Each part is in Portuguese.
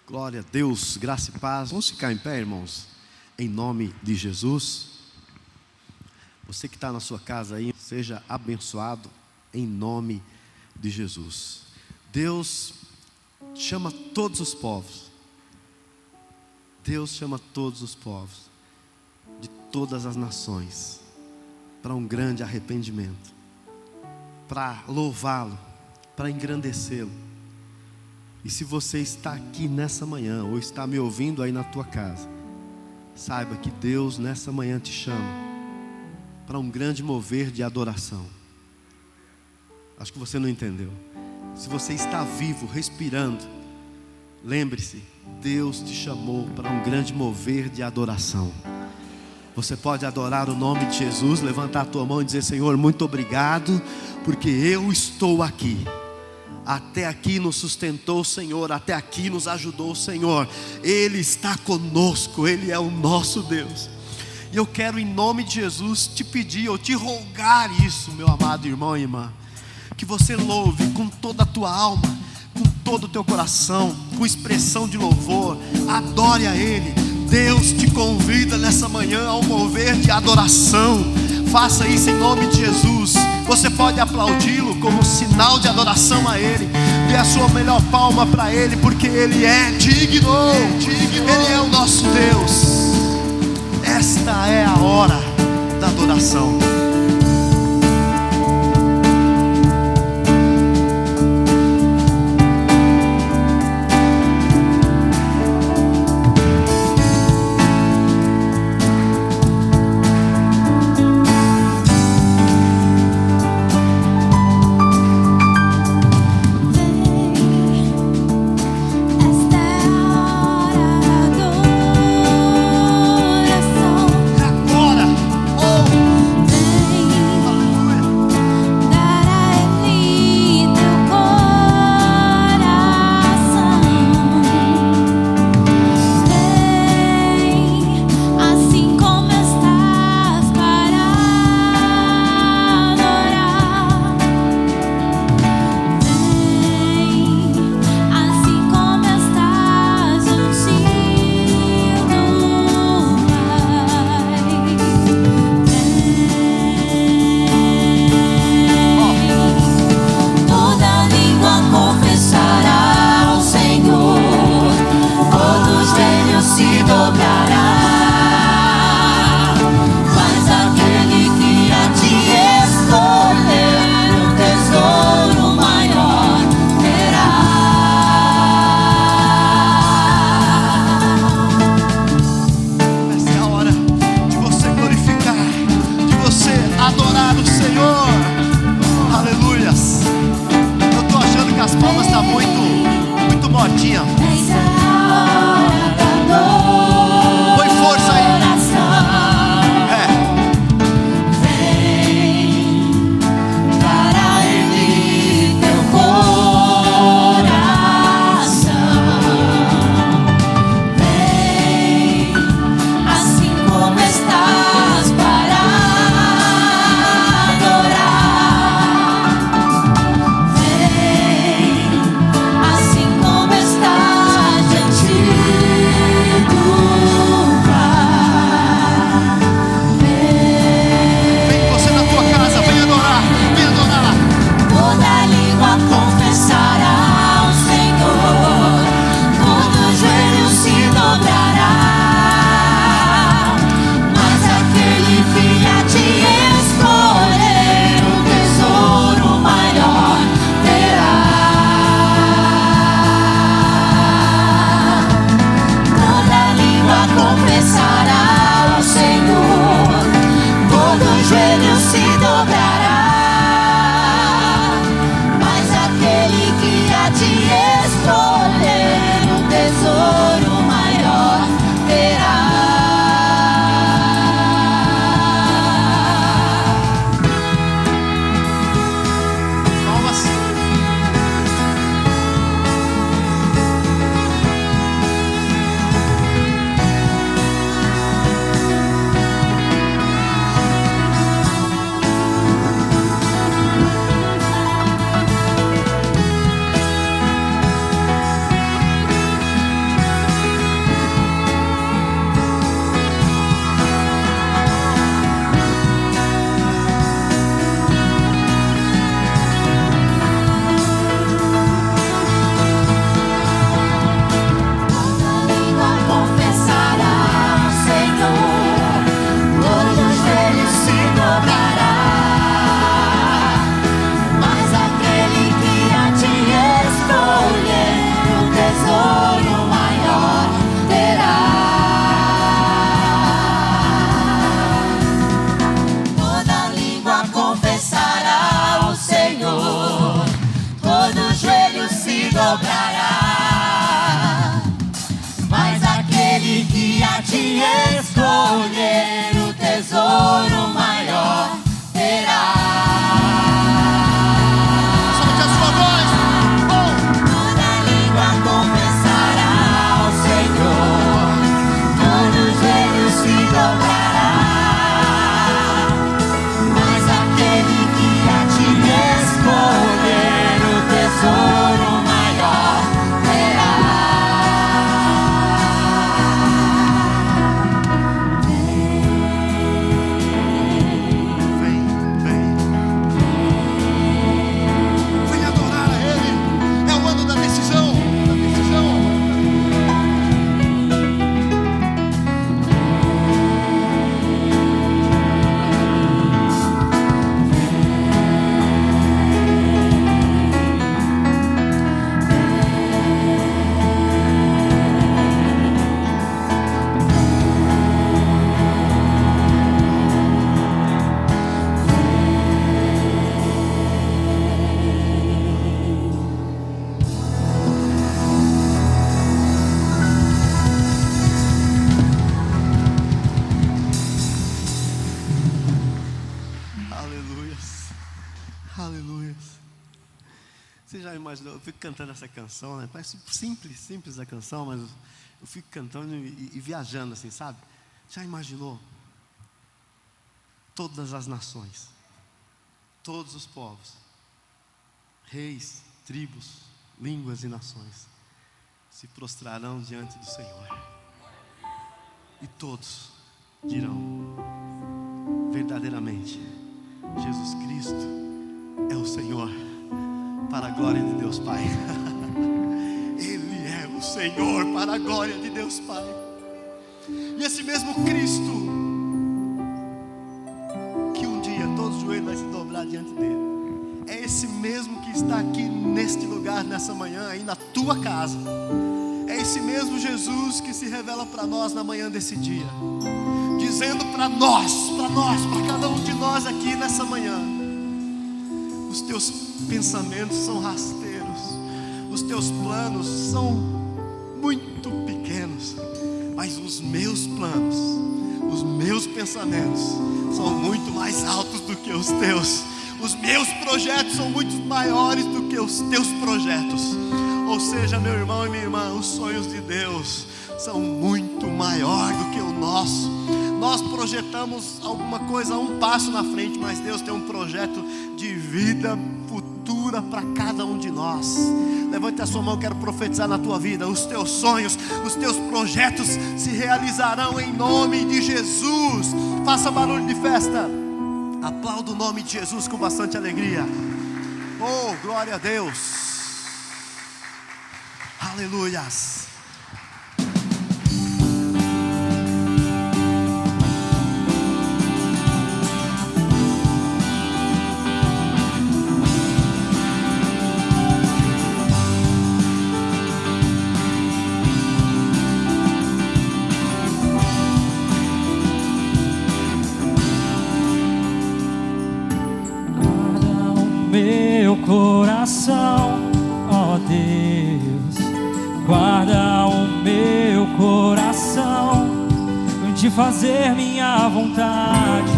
Glória a Deus, graça e paz. Vamos ficar em pé, irmãos, em nome de Jesus. Você que está na sua casa aí, seja abençoado em nome de Jesus. Deus chama todos os povos. Deus chama todos os povos de todas as nações para um grande arrependimento, para louvá-lo, para engrandecê-lo. E se você está aqui nessa manhã, ou está me ouvindo aí na tua casa, saiba que Deus nessa manhã te chama para um grande mover de adoração. Acho que você não entendeu. Se você está vivo, respirando, lembre-se, Deus te chamou para um grande mover de adoração. Você pode adorar o nome de Jesus, levantar a tua mão e dizer: Senhor, muito obrigado, porque eu estou aqui. Até aqui nos sustentou o Senhor, até aqui nos ajudou o Senhor. Ele está conosco, Ele é o nosso Deus. E eu quero em nome de Jesus te pedir, ou te rogar isso, meu amado irmão e irmã, que você louve com toda a tua alma, com todo o teu coração, com expressão de louvor, adore a Ele. Deus te convida nessa manhã ao mover de adoração. Faça isso em nome de Jesus. Você pode aplaudi-lo como sinal de adoração a Ele. Dê a sua melhor palma para Ele, porque Ele é digno. Ele é o nosso Deus. Esta é a hora da adoração. Assim como estás mas eu fico cantando essa canção, né? Parece simples a canção, mas eu fico cantando e viajando assim, sabe? Já imaginou? Todas as nações, todos os povos, reis, tribos, línguas e nações se prostrarão diante do Senhor, e todos dirão verdadeiramente: Jesus Cristo é o Senhor, para a glória de Deus Pai. Ele é o Senhor, para a glória de Deus Pai. E esse mesmo Cristo, que um dia todos os joelhos vai se dobrar diante dele, é esse mesmo que está aqui neste lugar, nessa manhã, aí na tua casa. É esse mesmo Jesus que se revela para nós na manhã desse dia, dizendo para nós, para cada um de nós aqui nessa manhã: os teus pensamentos são rasteiros, os teus planos são muito pequenos, mas os meus planos, os meus pensamentos são muito mais altos do que os teus. Os meus projetos são muito maiores do que os teus projetos. Ou seja, meu irmão e minha irmã, os sonhos de Deus são muito maiores do que o nosso. Nós projetamos alguma coisa, um passo na frente, mas Deus tem um projeto de vida futura para cada um de nós. Levante a sua mão, eu quero profetizar na tua vida: os teus sonhos, os teus projetos se realizarão em nome de Jesus. Faça barulho de festa, aplauda o nome de Jesus com bastante alegria. Oh, glória a Deus. Aleluias. Meu coração, ó Deus, guarda o meu coração, de fazer minha vontade,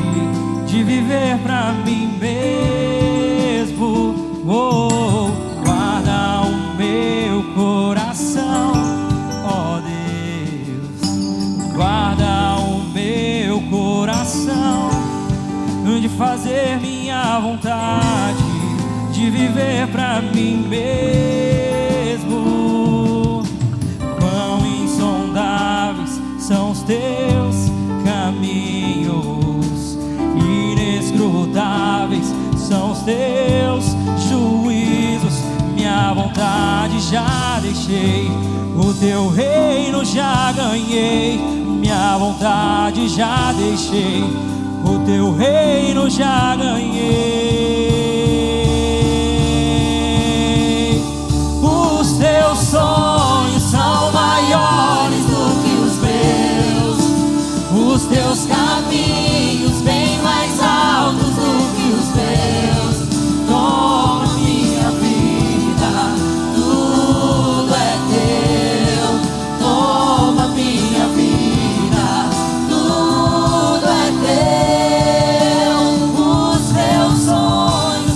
de viver pra mim mesmo. Oh, guarda o meu coração, ó Deus, guarda o meu coração, de fazer minha vontade, de viver pra mim mesmo. Quão insondáveis são os teus caminhos, inescrutáveis são os teus juízos. Minha vontade já deixei, o teu reino já ganhei. Minha vontade já deixei, o teu reino já ganhei. Os teus sonhos são maiores do que os meus, os teus caminhos bem mais altos do que os meus. Toma minha vida, tudo é teu. Toma minha vida, tudo é teu. Os teus sonhos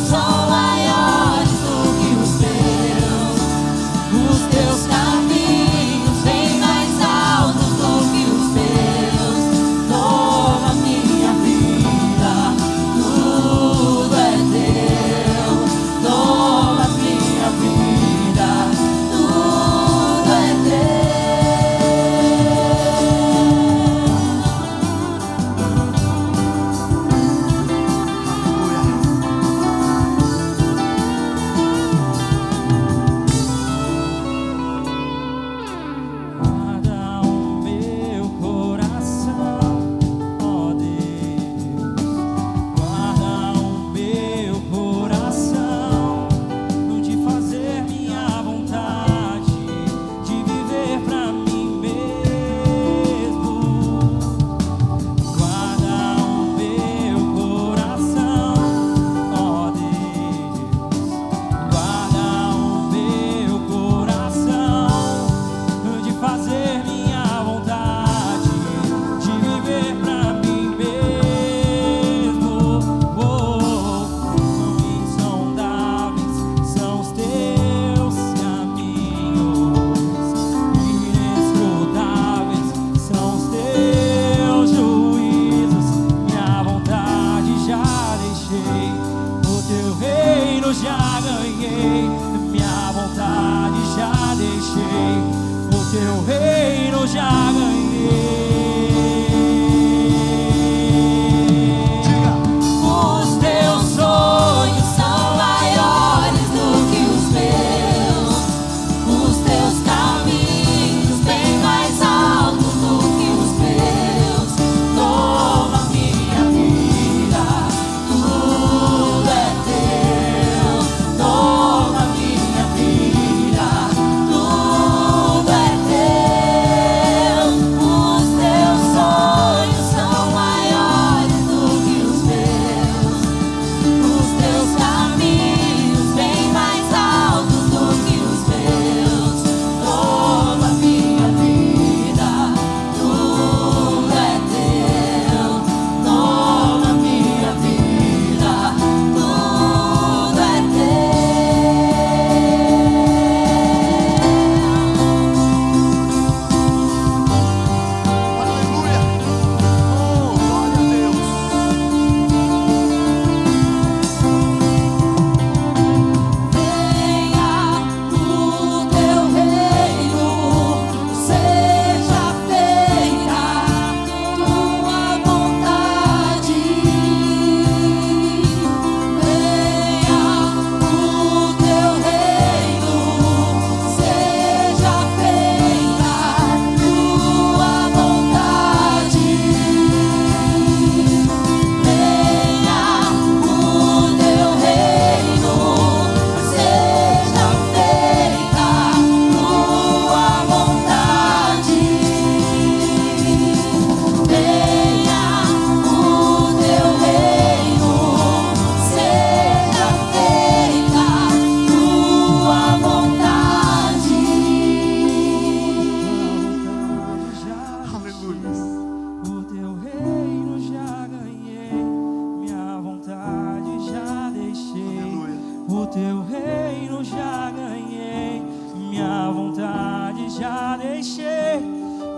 deixei,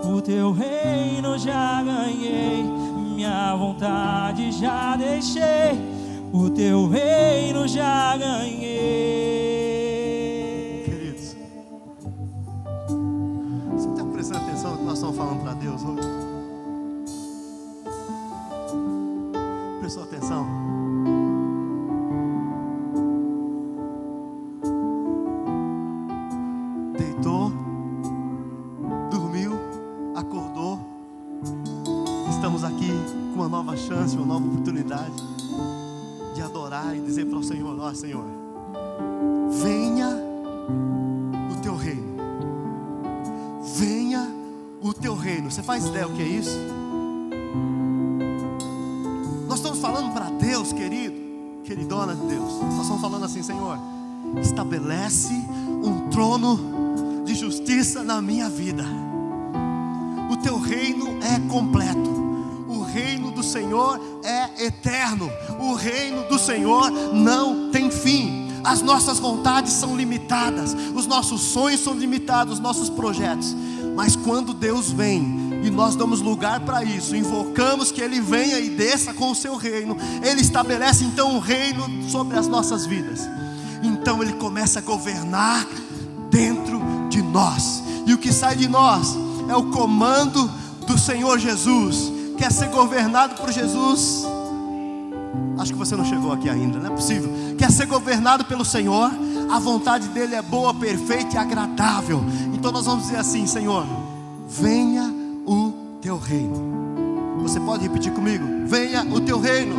o teu reino já ganhei, minha vontade já deixei, o teu reino já ganhei. Queridos, você está prestando atenção no que nós estamos falando para Deus hoje? Prestou atenção? Deitou, dormiu, acordou. Estamos aqui com uma nova chance, uma nova oportunidade de adorar e dizer para o Senhor: ó Senhor, venha o teu reino, venha o teu reino. Você faz ideia o que é isso? Nós estamos falando para Deus, querido, queridona de Deus, nós estamos falando assim: Senhor, estabelece um trono de justiça na minha vida. O teu reino é completo, o reino do Senhor é eterno, o reino do Senhor não tem fim. As nossas vontades são limitadas, os nossos sonhos são limitados, os nossos projetos. Mas quando Deus vem e nós damos lugar para isso, invocamos que Ele venha e desça com o seu reino, Ele estabelece então um reino sobre as nossas vidas. Então Ele começa a governar dentro de nós, e o que sai de nós é o comando do Senhor Jesus. Quer ser governado por Jesus? Acho que você não chegou aqui ainda, não é possível. Quer ser governado pelo Senhor? A vontade dele é boa, perfeita e agradável. Então nós vamos dizer assim: Senhor, venha o teu reino. Você pode repetir comigo? Venha o teu reino.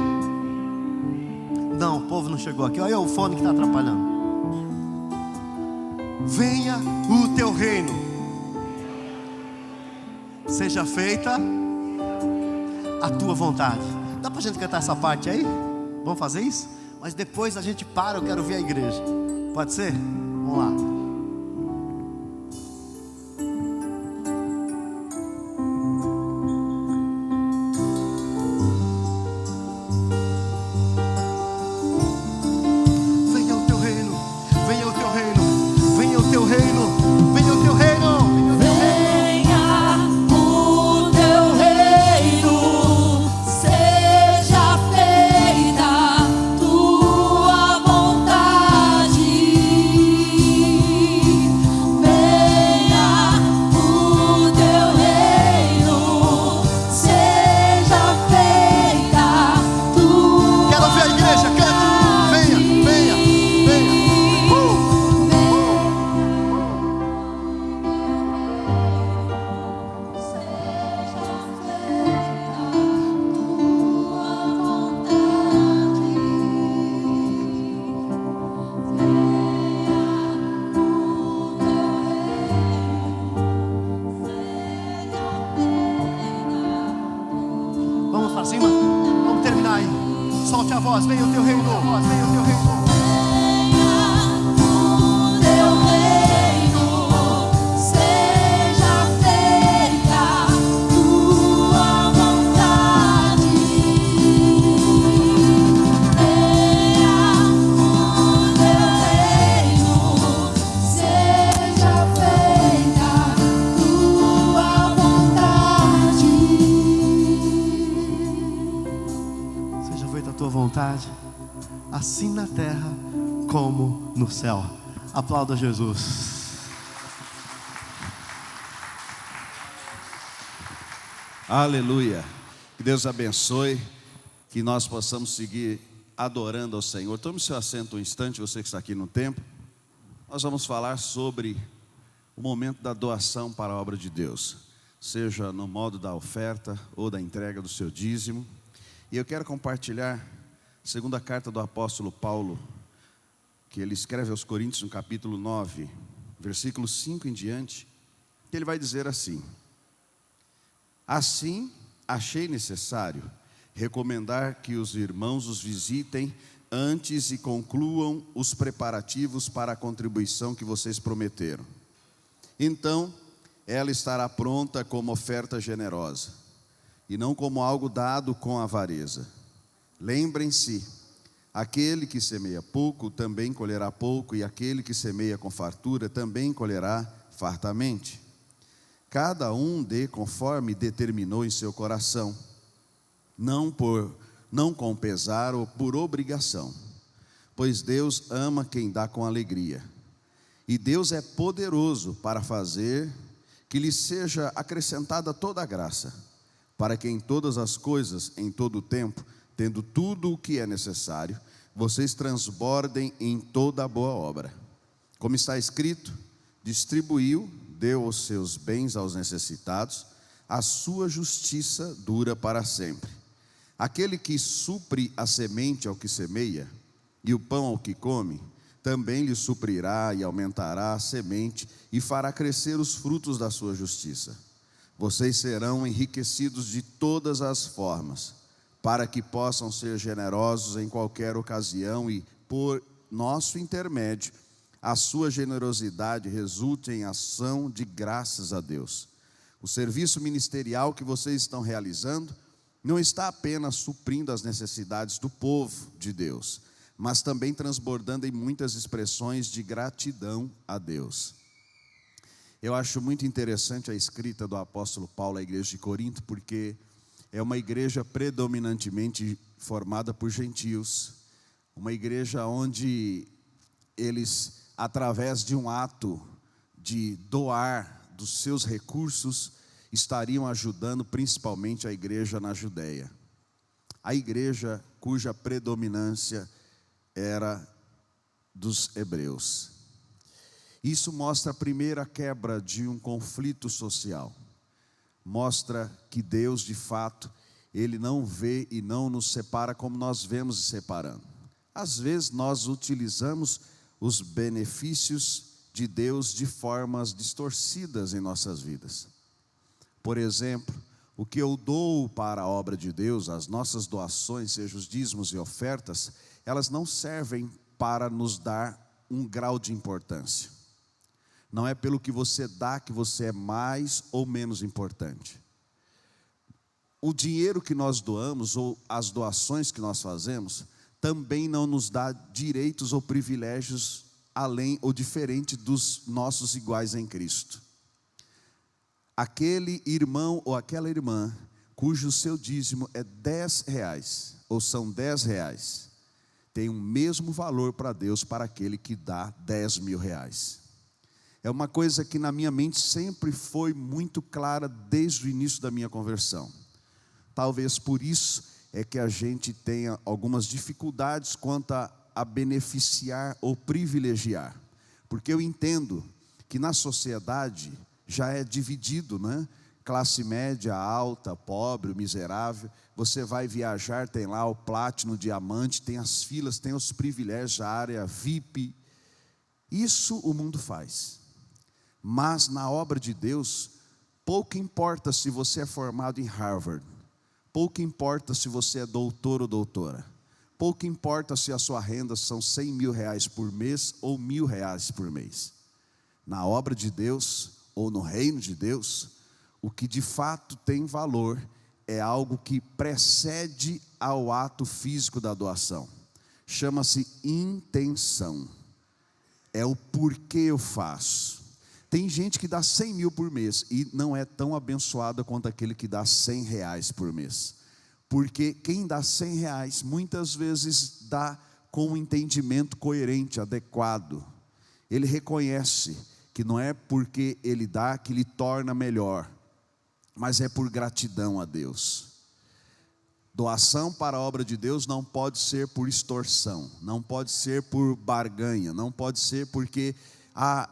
Não, o povo não chegou aqui. Olha o fone que está atrapalhando. Venha o teu reino, seja feita a tua vontade. Dá pra gente cantar essa parte aí? Vamos fazer isso? Mas depois a gente para, eu quero ver a igreja. Pode ser? Vamos lá. Venha o teu reino, venha o teu reino, venha o teu reino, venha o teu reino. Venha o teu reino, seja feita tua vontade. Venha o teu reino, seja feita tua. Quero ver a igreja, cante. Venha, venha, venha. Vamos para cima? Vamos terminar aí. Solte a voz, venha o teu reino, venha o teu reino. O teu reino, seja feita tua vontade. Venha o teu reino, seja feita tua vontade. Seja feita a tua vontade, assim na terra como no céu. Aplauda Jesus. Aleluia. Que Deus abençoe, que nós possamos seguir adorando ao Senhor. Tome seu assento um instante, você que está aqui no templo. Nós vamos falar sobre o momento da doação para a obra de Deus, seja no modo da oferta ou da entrega do seu dízimo. E eu quero compartilhar a segunda carta do apóstolo Paulo, que ele escreve aos Coríntios no capítulo 9, versículo 5 em diante, que ele vai dizer assim: assim achei necessário recomendar que os irmãos os visitem antes e concluam os preparativos para a contribuição que vocês prometeram. Então ela estará pronta como oferta generosa, e não como algo dado com avareza. Lembrem-se, aquele que semeia pouco também colherá pouco, e aquele que semeia com fartura também colherá fartamente. Cada um dê conforme determinou em seu coração, não com pesar ou por obrigação, pois Deus ama quem dá com alegria. E Deus é poderoso para fazer que lhe seja acrescentada toda a graça, para que em todas as coisas, em todo o tempo, tendo tudo o que é necessário, vocês transbordem em toda a boa obra. Como está escrito, distribuiu, deu os seus bens aos necessitados, a sua justiça dura para sempre. Aquele que supre a semente ao que semeia, e o pão ao que come, também lhe suprirá e aumentará a semente, e fará crescer os frutos da sua justiça. Vocês serão enriquecidos de todas as formas, para que possam ser generosos em qualquer ocasião, e por nosso intermédio, a sua generosidade resulte em ação de graças a Deus. O serviço ministerial que vocês estão realizando não está apenas suprindo as necessidades do povo de Deus, mas também transbordando em muitas expressões de gratidão a Deus. Eu acho muito interessante a escrita do apóstolo Paulo à igreja de Corinto, porque é uma igreja predominantemente formada por gentios, uma igreja onde eles, através de um ato de doar dos seus recursos, estariam ajudando principalmente a igreja na Judéia. A igreja cuja predominância era dos hebreus. Isso mostra a primeira quebra de um conflito social. Mostra que Deus, de fato, Ele não vê e não nos separa como nós vemos separando. Às vezes nós utilizamos os benefícios de Deus de formas distorcidas em nossas vidas. Por exemplo, o que eu dou para a obra de Deus, as nossas doações, sejam os dízimos e ofertas, elas não servem para nos dar um grau de importância. Não é pelo que você dá que você é mais ou menos importante. O dinheiro que nós doamos, ou as doações que nós fazemos, também não nos dá direitos ou privilégios além ou diferente dos nossos iguais em Cristo. Aquele irmão ou aquela irmã cujo seu dízimo é R$10, ou são R$10, tem o mesmo valor para Deus para aquele que dá R$10.000. É uma coisa que na minha mente sempre foi muito clara desde o início da minha conversão. Talvez por isso é que a gente tenha algumas dificuldades quanto a beneficiar ou privilegiar. Porque eu entendo que na sociedade já é dividido, né? Classe média, alta, pobre, miserável. Você vai viajar, tem lá o platino, o diamante, tem as filas, tem os privilégios, a área VIP. Isso o mundo faz. Mas na obra de Deus, pouco importa se você é formado em Harvard, pouco importa se você é doutor ou doutora, pouco importa se a sua renda são R$100.000 por mês ou R$1.000 por mês. Na obra de Deus, ou no reino de Deus, o que de fato tem valor é algo que precede ao ato físico da doação. Chama-se intenção. É o porquê eu faço. Tem gente que dá 100 mil por mês e não é tão abençoada quanto aquele que dá R$100 por mês. Porque quem dá R$100 muitas vezes dá com um entendimento coerente, adequado. Ele reconhece que não é porque ele dá que lhe torna melhor, mas é por gratidão a Deus. Doação para a obra de Deus não pode ser por extorsão, não pode ser por barganha, não pode ser porque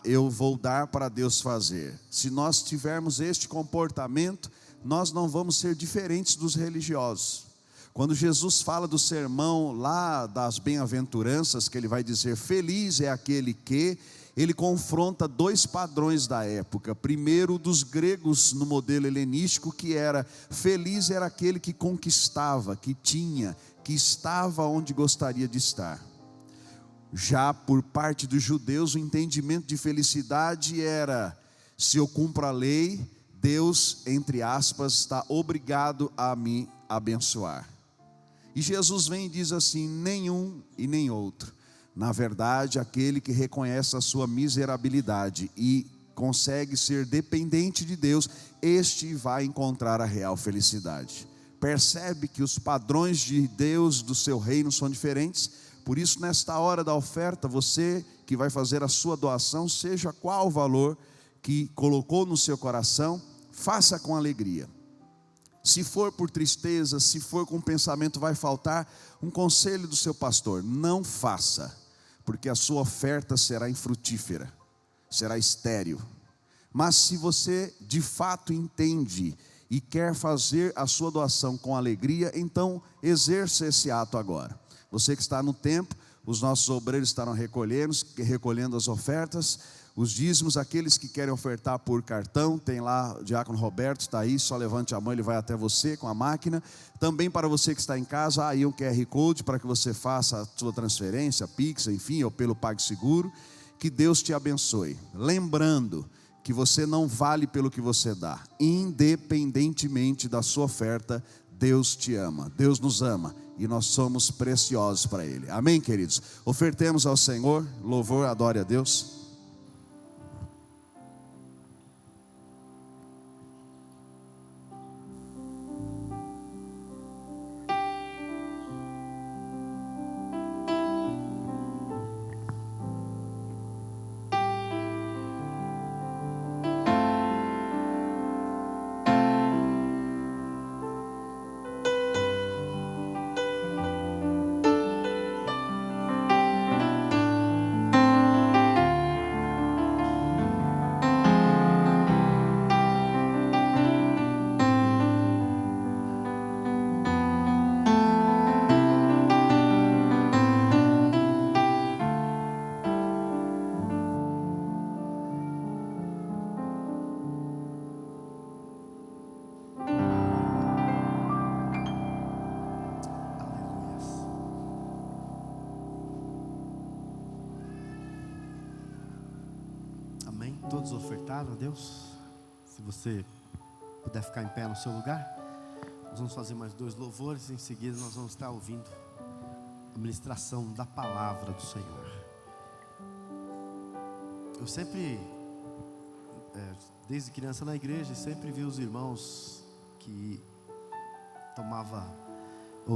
eu vou dar para Deus fazer. Se nós tivermos este comportamento, nós não vamos ser diferentes dos religiosos. Quando Jesus fala do sermão lá das bem-aventuranças, que ele vai dizer, feliz é aquele que, ele confronta dois padrões da época. Primeiro, dos gregos no modelo helenístico, que era, feliz era aquele que conquistava, que tinha, que estava onde gostaria de estar. Já por parte dos judeus, o entendimento de felicidade era, se eu cumpro a lei, Deus, entre aspas, está obrigado a me abençoar. E Jesus vem e diz assim, nenhum e nem outro. Na verdade, aquele que reconhece a sua miserabilidade e consegue ser dependente de Deus, este vai encontrar a real felicidade. Percebe que os padrões de Deus, do seu reino, são diferentes? Por isso, nesta hora da oferta, você que vai fazer a sua doação, seja qual o valor que colocou no seu coração, faça com alegria. Se for por tristeza, se for com pensamento vai faltar, um conselho do seu pastor: não faça, porque a sua oferta será infrutífera, será estéril. Mas se você de fato entende e quer fazer a sua doação com alegria, então exerça esse ato agora. Você que está no templo, os nossos obreiros estarão recolhendo as ofertas, os dízimos. Aqueles que querem ofertar por cartão, tem lá o diácono Roberto, está aí, só levante a mão, ele vai até você com a máquina. Também para você que está em casa, há aí um QR Code para que você faça a sua transferência, Pix, enfim, ou pelo PagSeguro. Que Deus te abençoe. Lembrando que você não vale pelo que você dá, independentemente da sua oferta, Deus te ama, Deus nos ama e nós somos preciosos para Ele. Amém, queridos? Ofertemos ao Senhor, louvor, adore a Deus. Todos ofertaram a Deus? Se você puder ficar em pé no seu lugar, nós vamos fazer mais 2 louvores. Em seguida nós vamos estar ouvindo a ministração da palavra do Senhor. Eu sempre, desde criança na igreja, sempre vi os irmãos que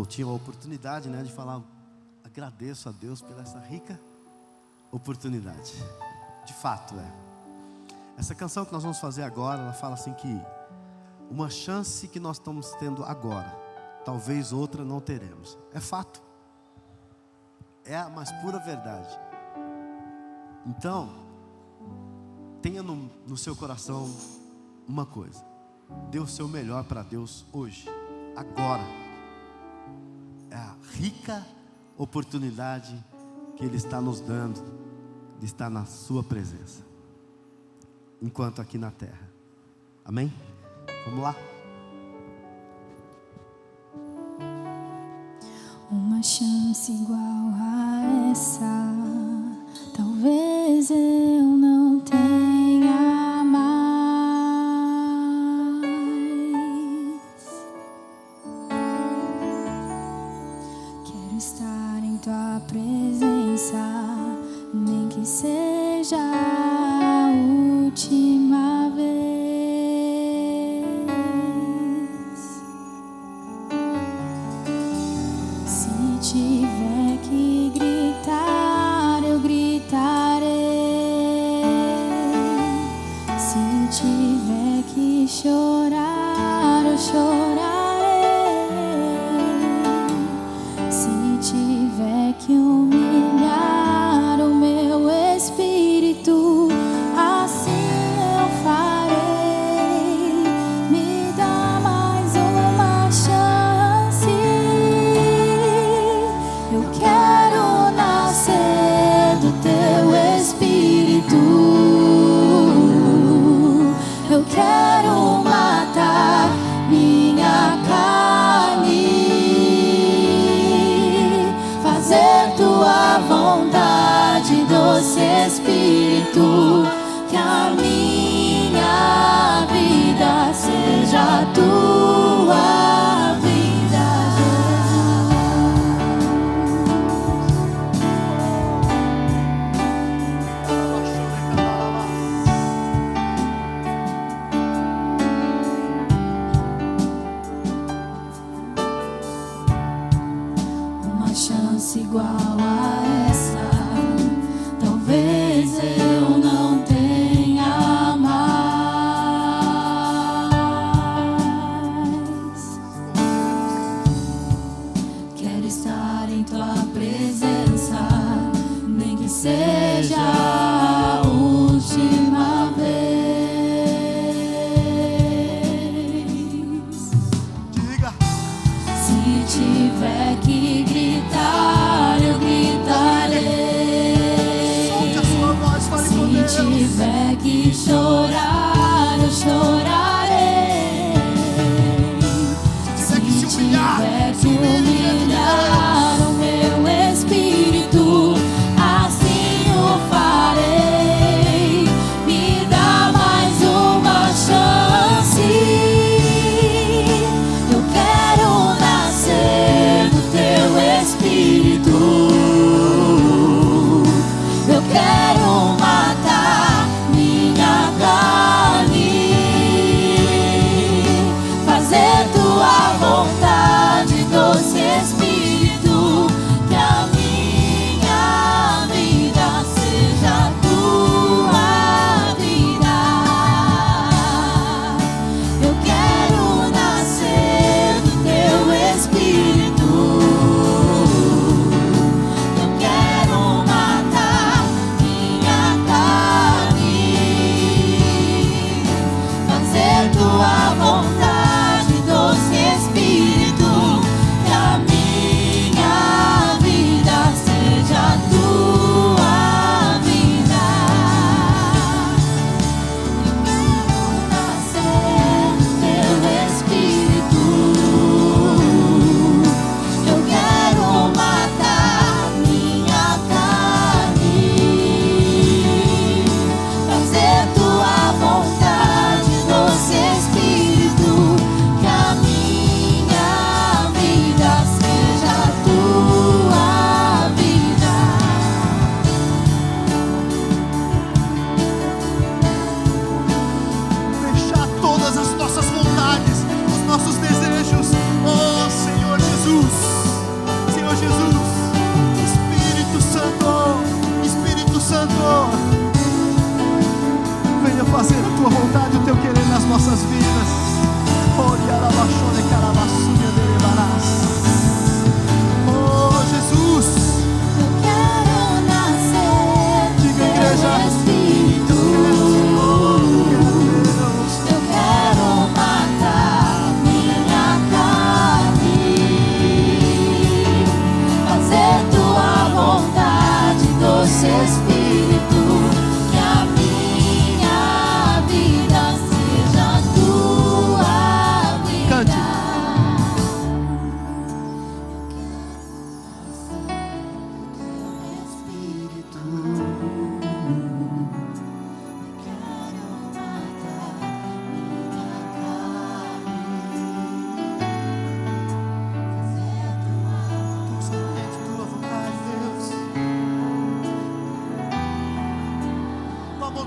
tinham a oportunidade, de falar: agradeço a Deus por essa rica oportunidade. De fato, essa canção que nós vamos fazer agora, ela fala assim que uma chance que nós estamos tendo agora, talvez outra não teremos. É fato. É a mais pura verdade. Então, tenha no seu coração uma coisa: dê o seu melhor para Deus hoje, agora. É a rica oportunidade que Ele está nos dando de estar na sua presença, enquanto aqui na terra. Amém? Vamos lá? Uma chance igual a essa, talvez eu não tenha mais. Quero estar em tua presença, nem que seja a última vez. Se tiver que gritar, eu gritarei. Se tiver que chorar, eu chorarei. Se tiver que humilhar o meu espírito, assim eu farei. Me dá mais uma chance. Eu quero nascer do teu espírito. Eu quero matar minha carne, fazer tua vontade, doce Espírito. Que a minha vida seja a tua vida, Jesus.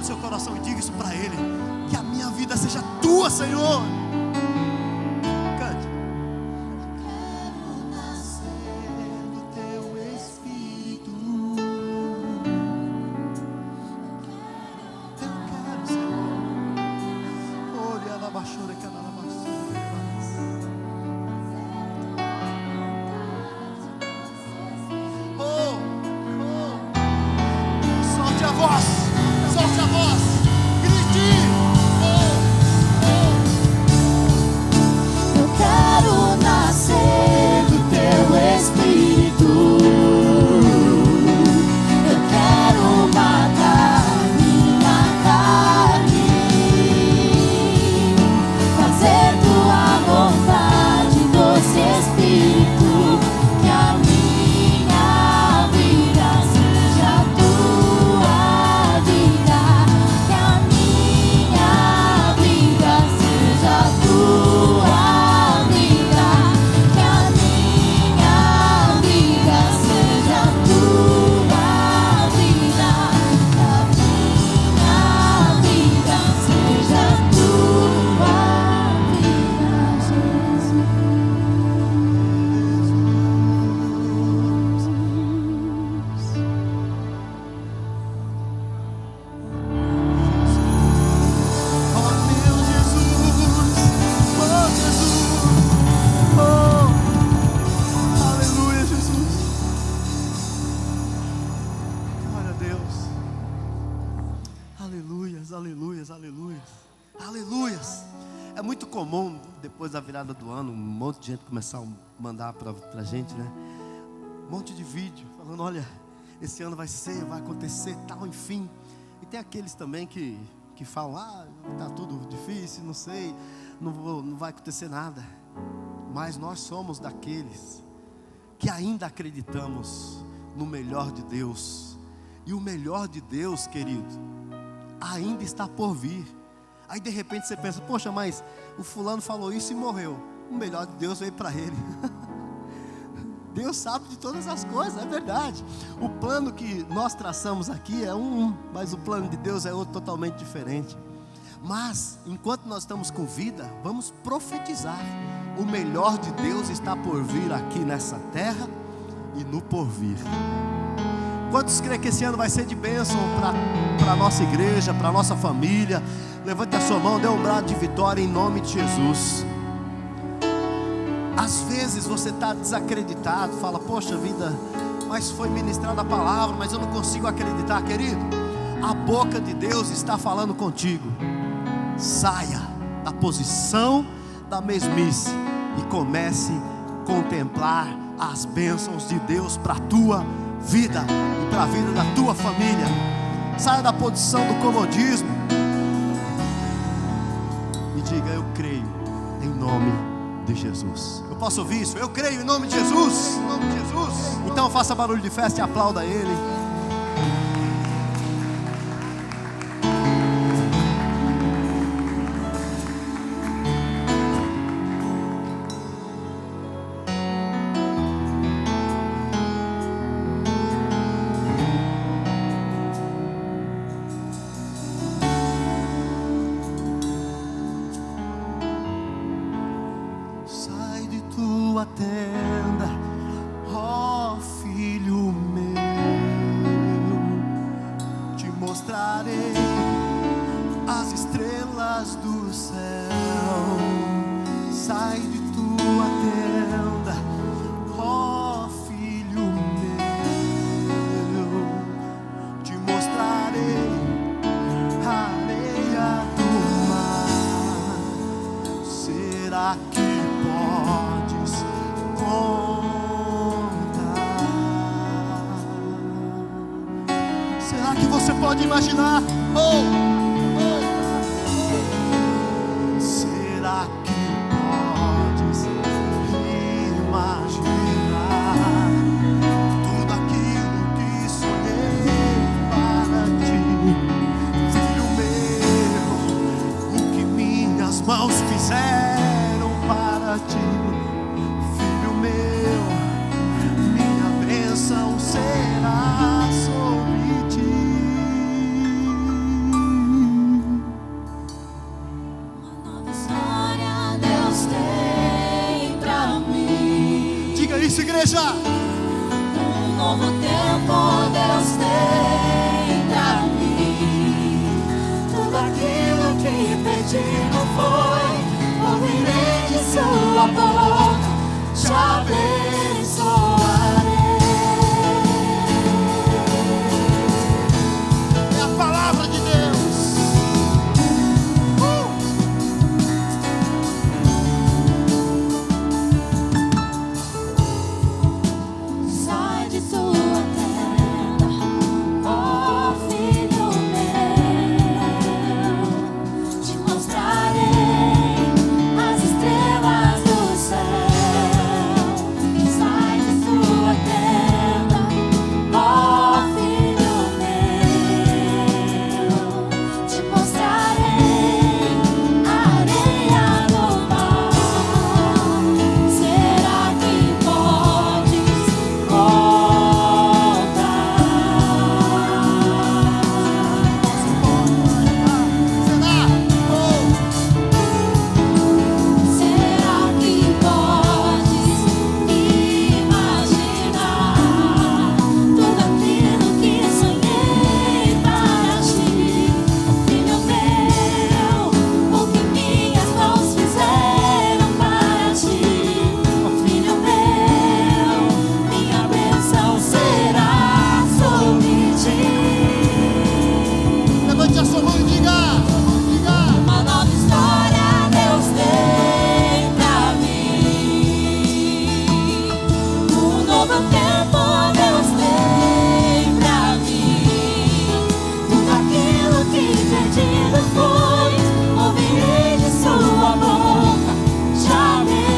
do seu coração e diga isso para Ele: que a minha vida seja tua, Senhor. Cante. Quero nascer do teu Espírito. Eu quero, Senhor. Olha lá, baixura, que ela lá, solte a voz, grite. Eu quero nascer do teu Espírito. Eu quero matar minha carne, fazer tua vontade, doce Espírito, que a minha vida seja tua vida, que a minha vida seja tua vida, que a minha vida seja tua vida, que a minha vida seja tua vida, Jesus. Oh meu Jesus, oh Jesus, oh, aleluia, Jesus. Glória a Deus. Aleluias, aleluias, aleluias, aleluias. É muito comum, depois da virada do ano, um monte de gente começar a mandar pra gente, né? Um monte de vídeo falando: olha, esse ano vai ser, vai acontecer, tal, enfim. E tem aqueles também que falam: ah, tá tudo difícil, não sei, não vai acontecer nada. Mas nós somos daqueles que ainda acreditamos no melhor de Deus. E o melhor de Deus, querido, ainda está por vir. Aí de repente você pensa: poxa, mas o fulano falou isso e morreu. O melhor de Deus veio para ele. Deus sabe de todas as coisas, é verdade. O plano que nós traçamos aqui é mas o plano de Deus é outro, totalmente diferente. Mas enquanto nós estamos com vida, vamos profetizar: o melhor de Deus está por vir aqui nessa terra e no porvir. Quantos creem que esse ano vai ser de bênção para a nossa igreja, para a nossa família? Levante a sua mão, dê um brado de vitória em nome de Jesus. Às vezes você está desacreditado, fala: poxa vida, mas foi ministrada a palavra, mas eu não consigo acreditar. Querido, a boca de Deus está falando contigo. Saia da posição da mesmice e comece a contemplar as bênçãos de Deus para a tua vida e para a vida da tua família. Saia da posição do comodismo e diga: eu creio em nome de Jesus. Eu posso ouvir isso? Eu creio em nome de Jesus. Em nome de Jesus. Então faça barulho de festa e aplauda Ele. Tenda, ó filho meu, te mostrarei as estrelas do céu. Sai de tua tenda, ó filho meu, te mostrarei a areia do mar. Será que podes contar? Será que você pode imaginar? Será que podes imaginar tudo aquilo que sonhei para ti, filho meu? O que minhas mãos fizeram para ti, filho meu, minha bênção será sobre ti. isso, igreja. Um novo tempo Deus tem pra mim. Tudo aquilo que perdi não foi. Ouvirei de sua boca, te abençoarei. É a palavra de Deus. Sai de tua tenda, ó filho meu, te mostrarei as estrelas do céu. Sai de tua tenda, ó filho meu, te mostrarei a areia do mar. Será que podes Será que podes imaginar tudo aquilo que sonhei para ti, filho meu? O que minhas mãos fizeram para ti, filho meu? Minha bênção será sobre ti. Levante a sua mão e diga. Uma nova história Deus tem pra mim. Um novo tempo Deus tem pra mim. Tudo aquilo que perdido foi, ouvirei de sua boca, te abençoarei.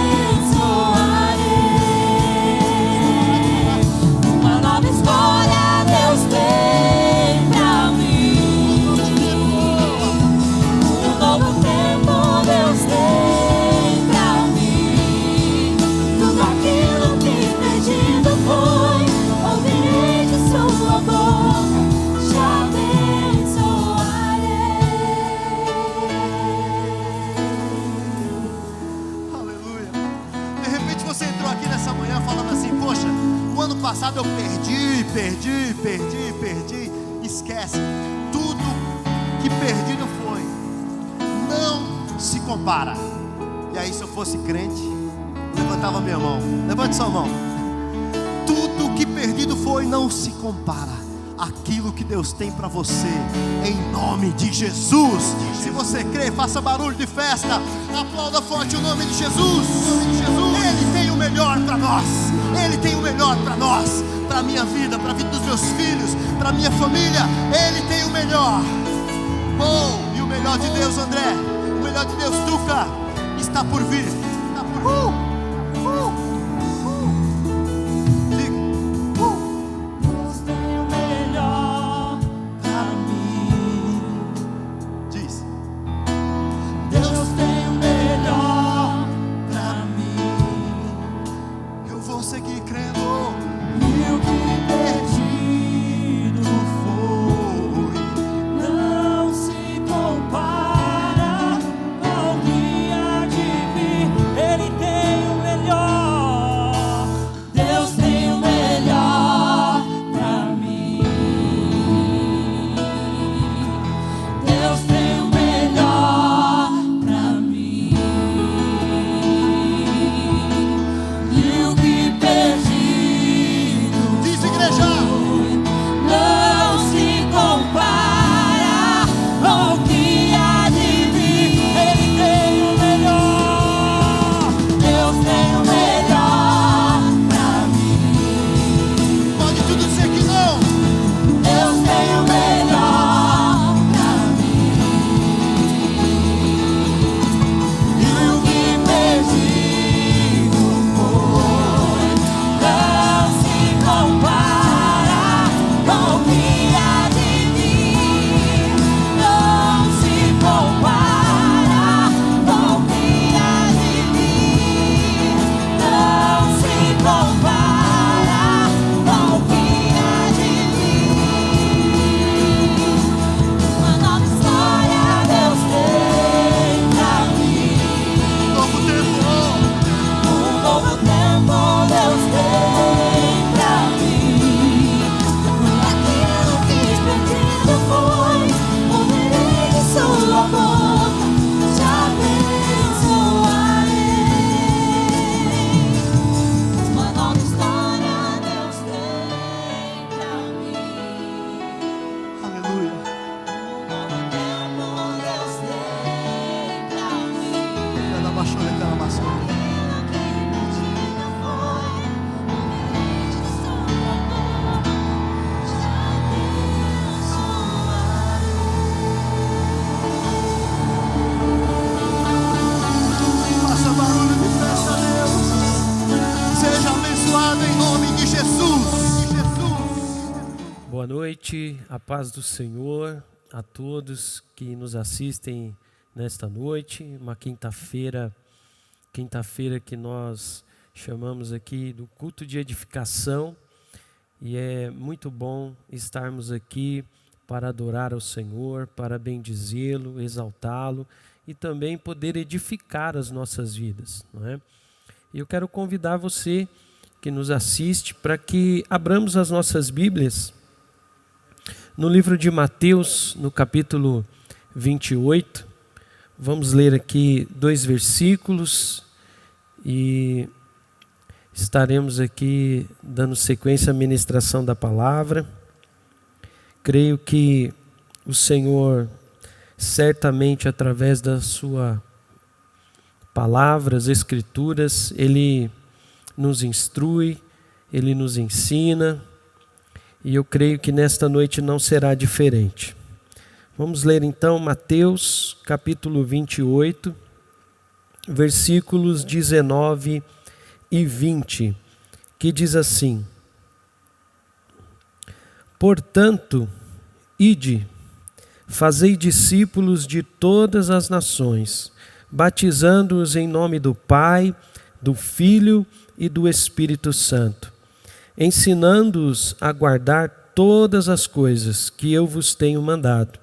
Uma nova história Deus tem pra mim. Um novo tempo Deus tem pra mim. Tudo aquilo que perdido foi, ouvirei de sua boca, te abençoarei. Aleluia. De repente você entrou aqui nessa manhã falando assim: poxa, o ano passado eu perdi. Esquece. Tudo que perdido foi não se compara. E aí, se eu fosse crente, levantava minha mão. Levante sua mão. Tudo que perdido foi não se compara aquilo que Deus tem para você, em nome de Jesus. Se você crê, faça barulho de festa, aplauda forte o nome de Jesus. Ele tem o melhor para nós. Ele tem o melhor para nós, para a minha vida, para a vida dos meus filhos, para a minha família. Ele tem o melhor. Oh, e o melhor de Deus, André, o melhor de Deus, Tuca, está por vir. Está por vir. Diga. Deus tem o melhor pra mim. Diz. Deus tem o melhor pra mim. Eu vou seguir crendo. E o que perdido foi não se compara ao que há de vir. noite, a paz do Senhor a todos que nos assistem nesta noite, uma quinta-feira que nós chamamos aqui do culto de edificação, e é muito bom estarmos aqui para adorar ao Senhor, para bendizê-lo, exaltá-lo e também poder edificar as nossas vidas, não é? E eu quero convidar você que nos assiste para que abramos as nossas Bíblias no livro de Mateus, no capítulo 28. Vamos ler aqui 2 versículos e estaremos aqui dando sequência à ministração da palavra. Creio que o Senhor, certamente através da sua palavra, as Escrituras, Ele nos instrui, Ele nos ensina, e eu creio que nesta noite não será diferente. Vamos ler então Mateus capítulo 28, versículos 19 e 20, que diz assim: Portanto, ide, fazei discípulos de todas as nações, batizando-os em nome do Pai, do Filho e do Espírito Santo, ensinando-os a guardar todas as coisas que eu vos tenho mandado.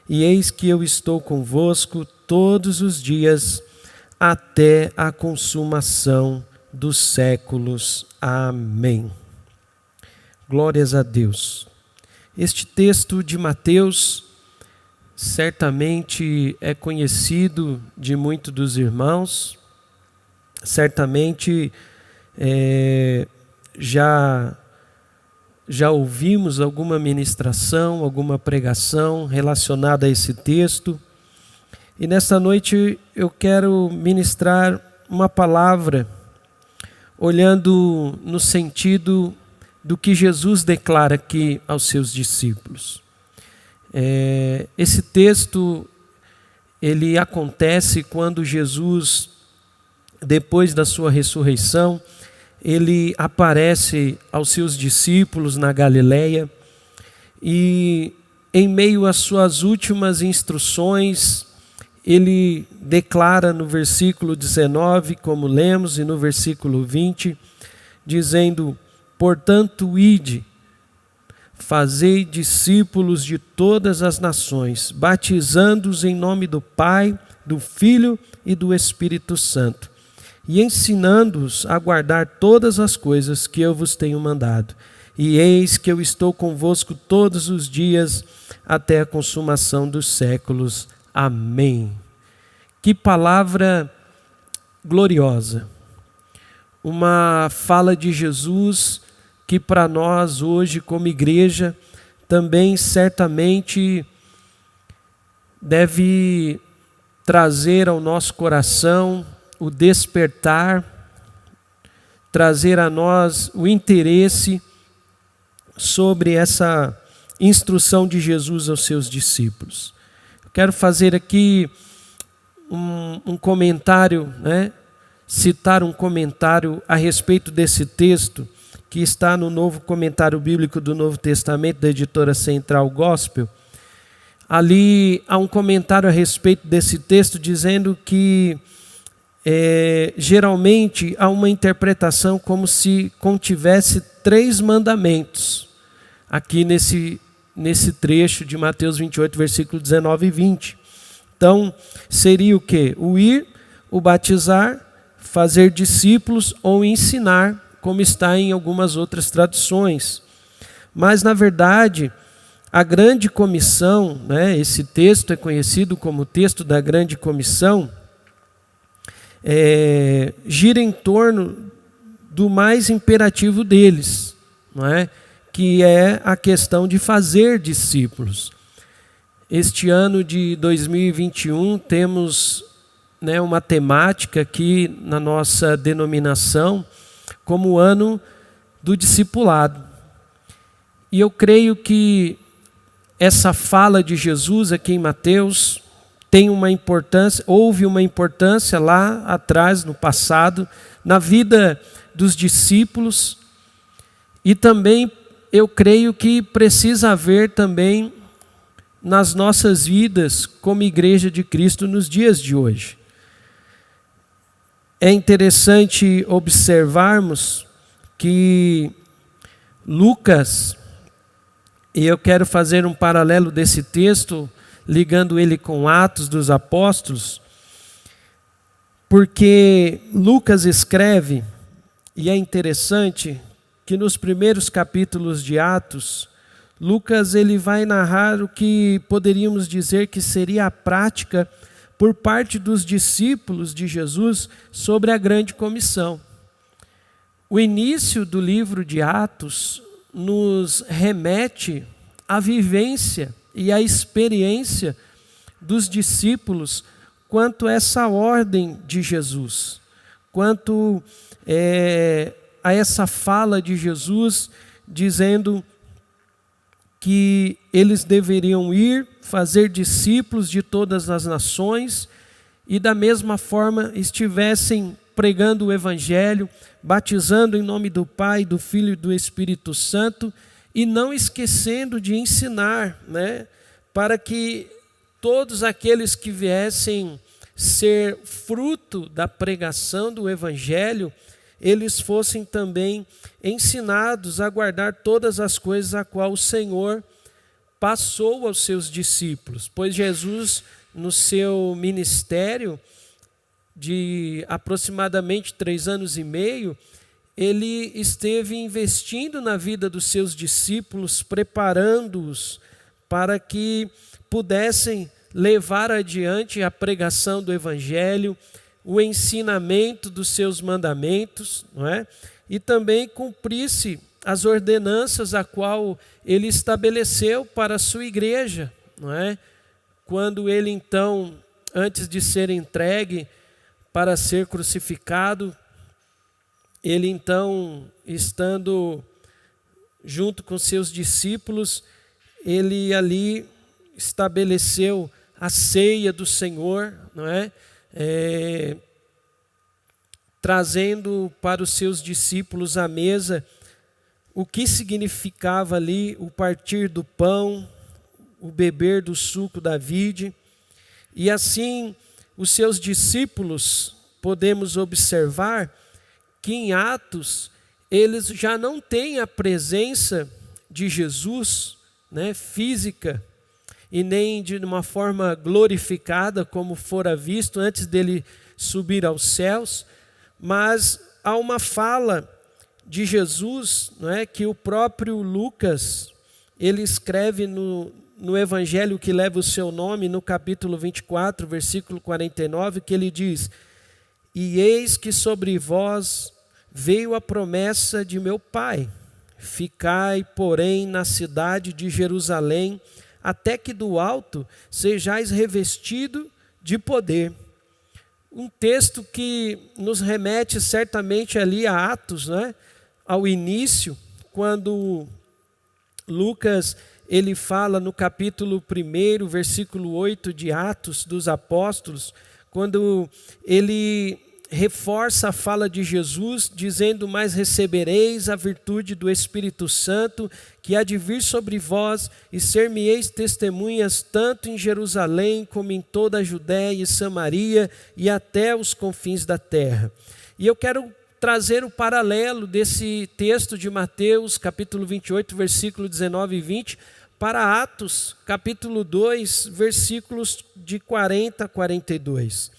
E eis que eu estou convosco todos os dias, até a consumação dos séculos. Amém. Glórias a Deus. Este texto de Mateus certamente é conhecido de muitos dos irmãos, certamente já ouvimos alguma ministração, alguma pregação relacionada a esse texto. E nesta noite eu quero ministrar uma palavra olhando no sentido do que Jesus declara aqui aos seus discípulos. Esse texto, ele acontece quando Jesus, depois da sua ressurreição, ele aparece aos seus discípulos na Galileia e, em meio às suas últimas instruções, ele declara no versículo 19, como lemos, e no versículo 20, dizendo: Portanto, ide, fazei discípulos de todas as nações, batizando-os em nome do Pai, do Filho e do Espírito Santo, e ensinando-os a guardar todas as coisas que eu vos tenho mandado. E eis que eu estou convosco todos os dias, até a consumação dos séculos. Amém. Que palavra gloriosa. Uma fala de Jesus que para nós hoje, como igreja, também certamente deve trazer ao nosso coração o despertar, trazer a nós o interesse sobre essa instrução de Jesus aos seus discípulos. Eu quero fazer aqui um comentário, citar um comentário a respeito desse texto, que está no novo comentário bíblico do Novo Testamento, da editora Central Gospel. Ali há um comentário a respeito desse texto, dizendo que geralmente há uma interpretação como se contivesse 3 mandamentos aqui nesse trecho de Mateus 28, versículo 19 e 20. Então, seria o quê? O ir, o batizar, fazer discípulos ou ensinar, como está em algumas outras traduções. Mas, na verdade, a grande comissão, esse texto é conhecido como o texto da grande comissão, gira em torno do mais imperativo deles, que é a questão de fazer discípulos. Este ano de 2021 temos uma temática aqui na nossa denominação como o ano do discipulado. E eu creio que essa fala de Jesus aqui em Mateus tem uma importância, houve uma importância lá atrás, no passado, na vida dos discípulos, e também eu creio que precisa haver também nas nossas vidas como Igreja de Cristo nos dias de hoje. É interessante observarmos que Lucas, e eu quero fazer um paralelo desse texto, ligando ele com Atos dos Apóstolos, porque Lucas escreve, e é interessante que nos primeiros capítulos de Atos, Lucas ele vai narrar o que poderíamos dizer que seria a prática por parte dos discípulos de Jesus sobre a grande comissão. O início do livro de Atos nos remete à vivência e à experiência dos discípulos quanto a essa ordem de Jesus, quanto a essa fala de Jesus dizendo que eles deveriam ir fazer discípulos de todas as nações e da mesma forma estivessem pregando o Evangelho, batizando em nome do Pai, do Filho e do Espírito Santo e não esquecendo de ensinar, para que todos aqueles que viessem ser fruto da pregação do Evangelho, eles fossem também ensinados a guardar todas as coisas a qual o Senhor passou aos seus discípulos. Pois Jesus, no seu ministério de aproximadamente 3 anos e meio, ele esteve investindo na vida dos seus discípulos, preparando-os para que pudessem levar adiante a pregação do Evangelho, o ensinamento dos seus mandamentos, e também cumprisse as ordenanças a qual ele estabeleceu para a sua igreja, Quando ele então, antes de ser entregue para ser crucificado, ele então, estando junto com seus discípulos, ele ali estabeleceu a ceia do Senhor, trazendo para os seus discípulos à mesa o que significava ali o partir do pão, o beber do suco da vide. E assim, os seus discípulos, podemos observar que em Atos, eles já não têm a presença de Jesus, física, e nem de uma forma glorificada, como fora visto antes dele subir aos céus, mas há uma fala de Jesus, que o próprio Lucas, ele escreve no Evangelho que leva o seu nome, no capítulo 24, versículo 49, que ele diz: "E eis que sobre vós veio a promessa de meu Pai, ficai, porém, na cidade de Jerusalém, até que do alto sejais revestido de poder." Um texto que nos remete certamente ali a Atos, ao início, quando Lucas ele fala no capítulo 1, versículo 8 de Atos dos Apóstolos, quando ele reforça a fala de Jesus, dizendo: "Mas recebereis a virtude do Espírito Santo, que há de vir sobre vós, e ser-me-eis testemunhas tanto em Jerusalém, como em toda a Judéia e Samaria, e até os confins da terra." E eu quero trazer o paralelo desse texto de Mateus, capítulo 28, versículo 19 e 20, para Atos, capítulo 2, versículos de 40 a 42.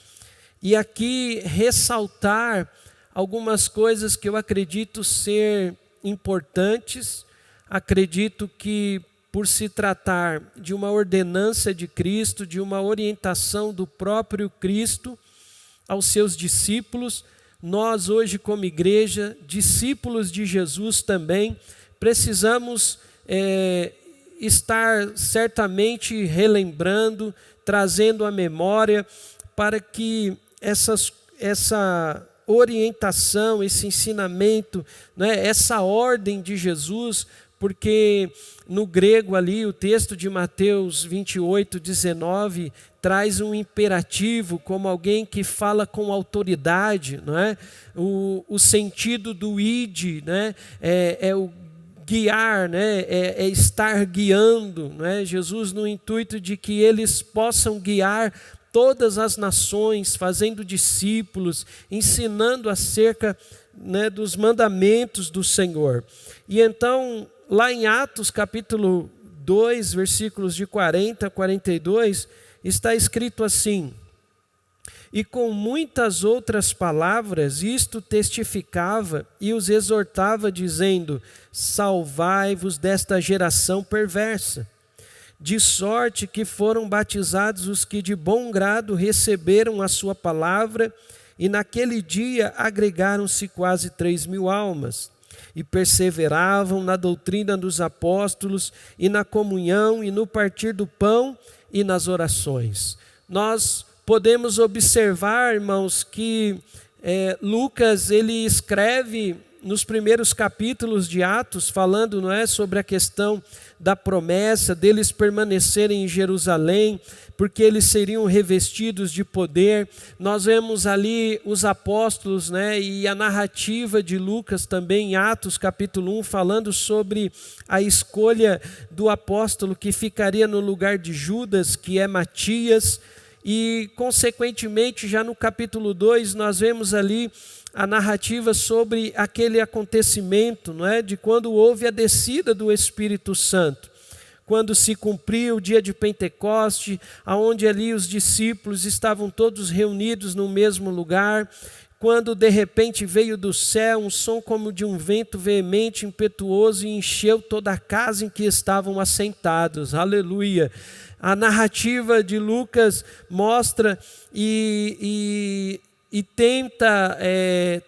E aqui ressaltar algumas coisas que eu acredito ser importantes. Acredito que, por se tratar de uma ordenança de Cristo, de uma orientação do próprio Cristo aos seus discípulos, nós hoje como igreja, discípulos de Jesus também, precisamos estar certamente relembrando, trazendo à memória, para que essa orientação, esse ensinamento, essa ordem de Jesus, porque no grego ali o texto de Mateus 28, 19 traz um imperativo, como alguém que fala com autoridade, O sentido do ide, é o guiar, né? É estar guiando, né? Jesus no intuito de que eles possam guiar todas as nações, fazendo discípulos, ensinando acerca, né, dos mandamentos do Senhor. E então, lá em Atos capítulo 2, versículos de 40 a 42, está escrito assim: e com muitas outras palavras isto testificava e os exortava, dizendo: salvai-vos desta geração perversa. De sorte que foram batizados os que de bom grado receberam a sua palavra, e naquele dia agregaram-se quase 3.000 almas. E perseveravam na doutrina dos apóstolos, e na comunhão, e no partir do pão, e nas orações. Nós podemos observar, irmãos, que Lucas, ele escreve nos primeiros capítulos de Atos, falando, não é, sobre a questão da promessa deles permanecerem em Jerusalém, porque eles seriam revestidos de poder. Nós vemos ali os apóstolos, né, e a narrativa de Lucas também em Atos capítulo 1, falando sobre a escolha do apóstolo que ficaria no lugar de Judas, que é Matias. E consequentemente, já no capítulo 2, nós vemos ali a narrativa sobre aquele acontecimento, não é? De quando houve a descida do Espírito Santo, quando se cumpriu o dia de Pentecoste, aonde ali os discípulos estavam todos reunidos no mesmo lugar, quando de repente veio do céu um som como de um vento veemente, impetuoso, e encheu toda a casa em que estavam assentados. Aleluia! A narrativa de Lucas mostra e tenta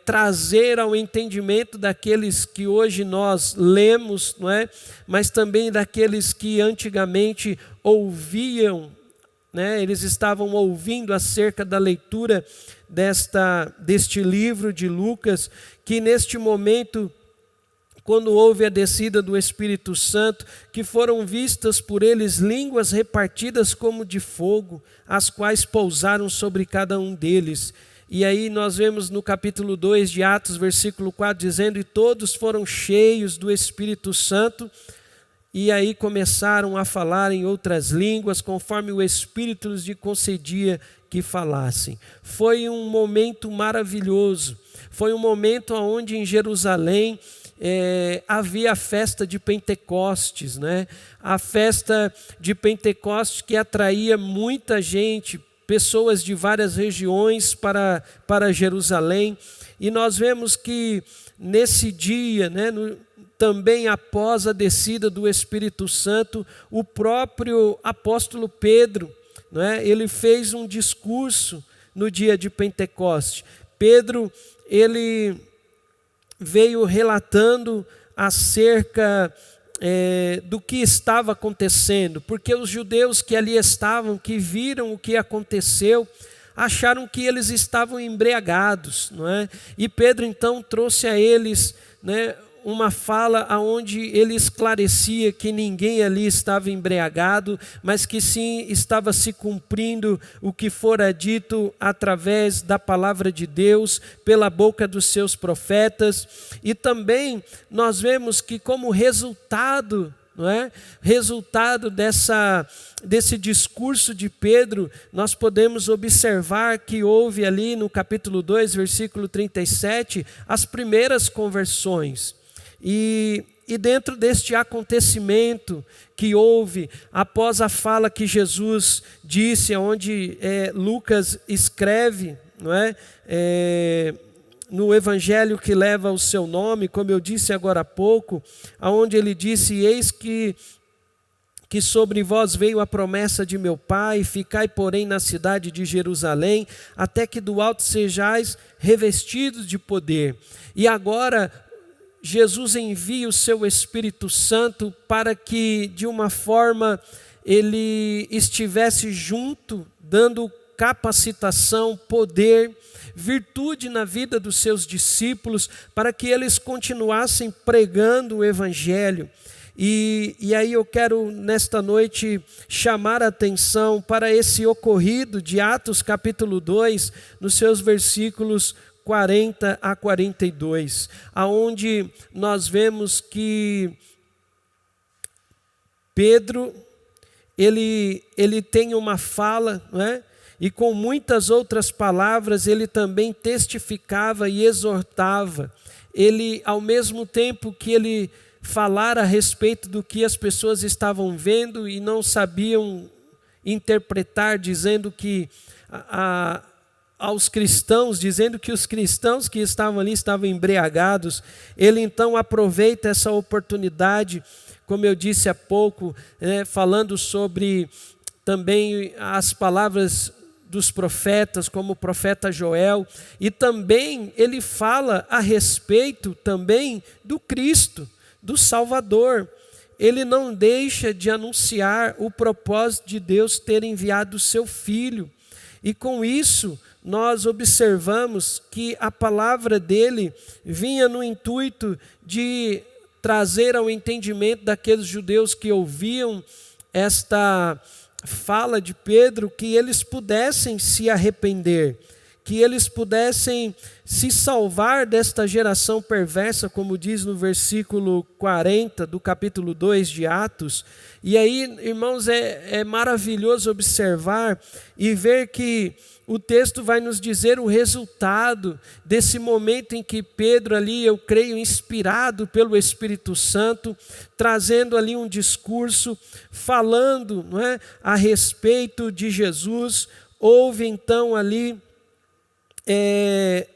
trazer ao entendimento daqueles que hoje nós lemos, não é? Mas também daqueles que antigamente ouviam, né? Eles estavam ouvindo acerca da leitura deste livro de Lucas, que neste momento, quando houve a descida do Espírito Santo, que foram vistas por eles línguas repartidas como de fogo, as quais pousaram sobre cada um deles. E aí nós vemos no capítulo 2 de Atos, versículo 4, dizendo: e todos foram cheios do Espírito Santo, e aí começaram a falar em outras línguas, conforme o Espírito lhes concedia que falassem. Foi um momento maravilhoso, foi um momento onde em Jerusalém havia a festa de Pentecostes, né? A festa de Pentecostes que atraía muita gente, pessoas de várias regiões para Jerusalém. E nós vemos que nesse dia, né, também após a descida do Espírito Santo, o próprio apóstolo Pedro, né, ele fez um discurso no dia de Pentecoste. Pedro, ele veio relatando acerca do que estava acontecendo, porque os judeus que ali estavam, que viram o que aconteceu, acharam que eles estavam embriagados, não é? E Pedro então trouxe a eles, né, uma fala onde ele esclarecia que ninguém ali estava embriagado, mas que sim estava se cumprindo o que fora dito através da palavra de Deus, pela boca dos seus profetas. E também nós vemos que como resultado, não é? Resultado desse discurso de Pedro, nós podemos observar que houve ali no capítulo 2, versículo 37, as primeiras conversões. E dentro deste acontecimento que houve, após a fala que Jesus disse, onde Lucas escreve, não é? No evangelho que leva o seu nome, como eu disse agora há pouco, aonde ele disse: eis que sobre vós veio a promessa de meu Pai, ficai porém na cidade de Jerusalém, até que do alto sejais revestidos de poder. E agora Jesus envia o seu Espírito Santo para que de uma forma ele estivesse junto, dando capacitação, poder, virtude na vida dos seus discípulos, para que eles continuassem pregando o Evangelho. E aí eu quero nesta noite chamar a atenção para esse ocorrido de Atos capítulo 2, nos seus versículos 40 a 42, aonde nós vemos que Pedro, ele tem uma fala, não é? E com muitas outras palavras ele também testificava e exortava. Ele, ao mesmo tempo que ele falara a respeito do que as pessoas estavam vendo e não sabiam interpretar, dizendo que aos cristãos, dizendo que os cristãos que estavam ali estavam embriagados, ele então aproveita essa oportunidade, como eu disse há pouco, falando sobre também as palavras dos profetas, como o profeta Joel, e também ele fala a respeito também do Cristo, do Salvador. Ele não deixa de anunciar o propósito de Deus ter enviado o seu Filho, e com isso nós observamos que a palavra dele vinha no intuito de trazer ao entendimento daqueles judeus que ouviam esta fala de Pedro, que eles pudessem se arrepender, que eles pudessem se salvar desta geração perversa, como diz no versículo 40 do capítulo 2 de Atos. E aí, irmãos, é maravilhoso observar e ver que o texto vai nos dizer o resultado desse momento em que Pedro ali, eu creio, inspirado pelo Espírito Santo, trazendo ali um discurso, falando, não é, a respeito de Jesus. Houve então ali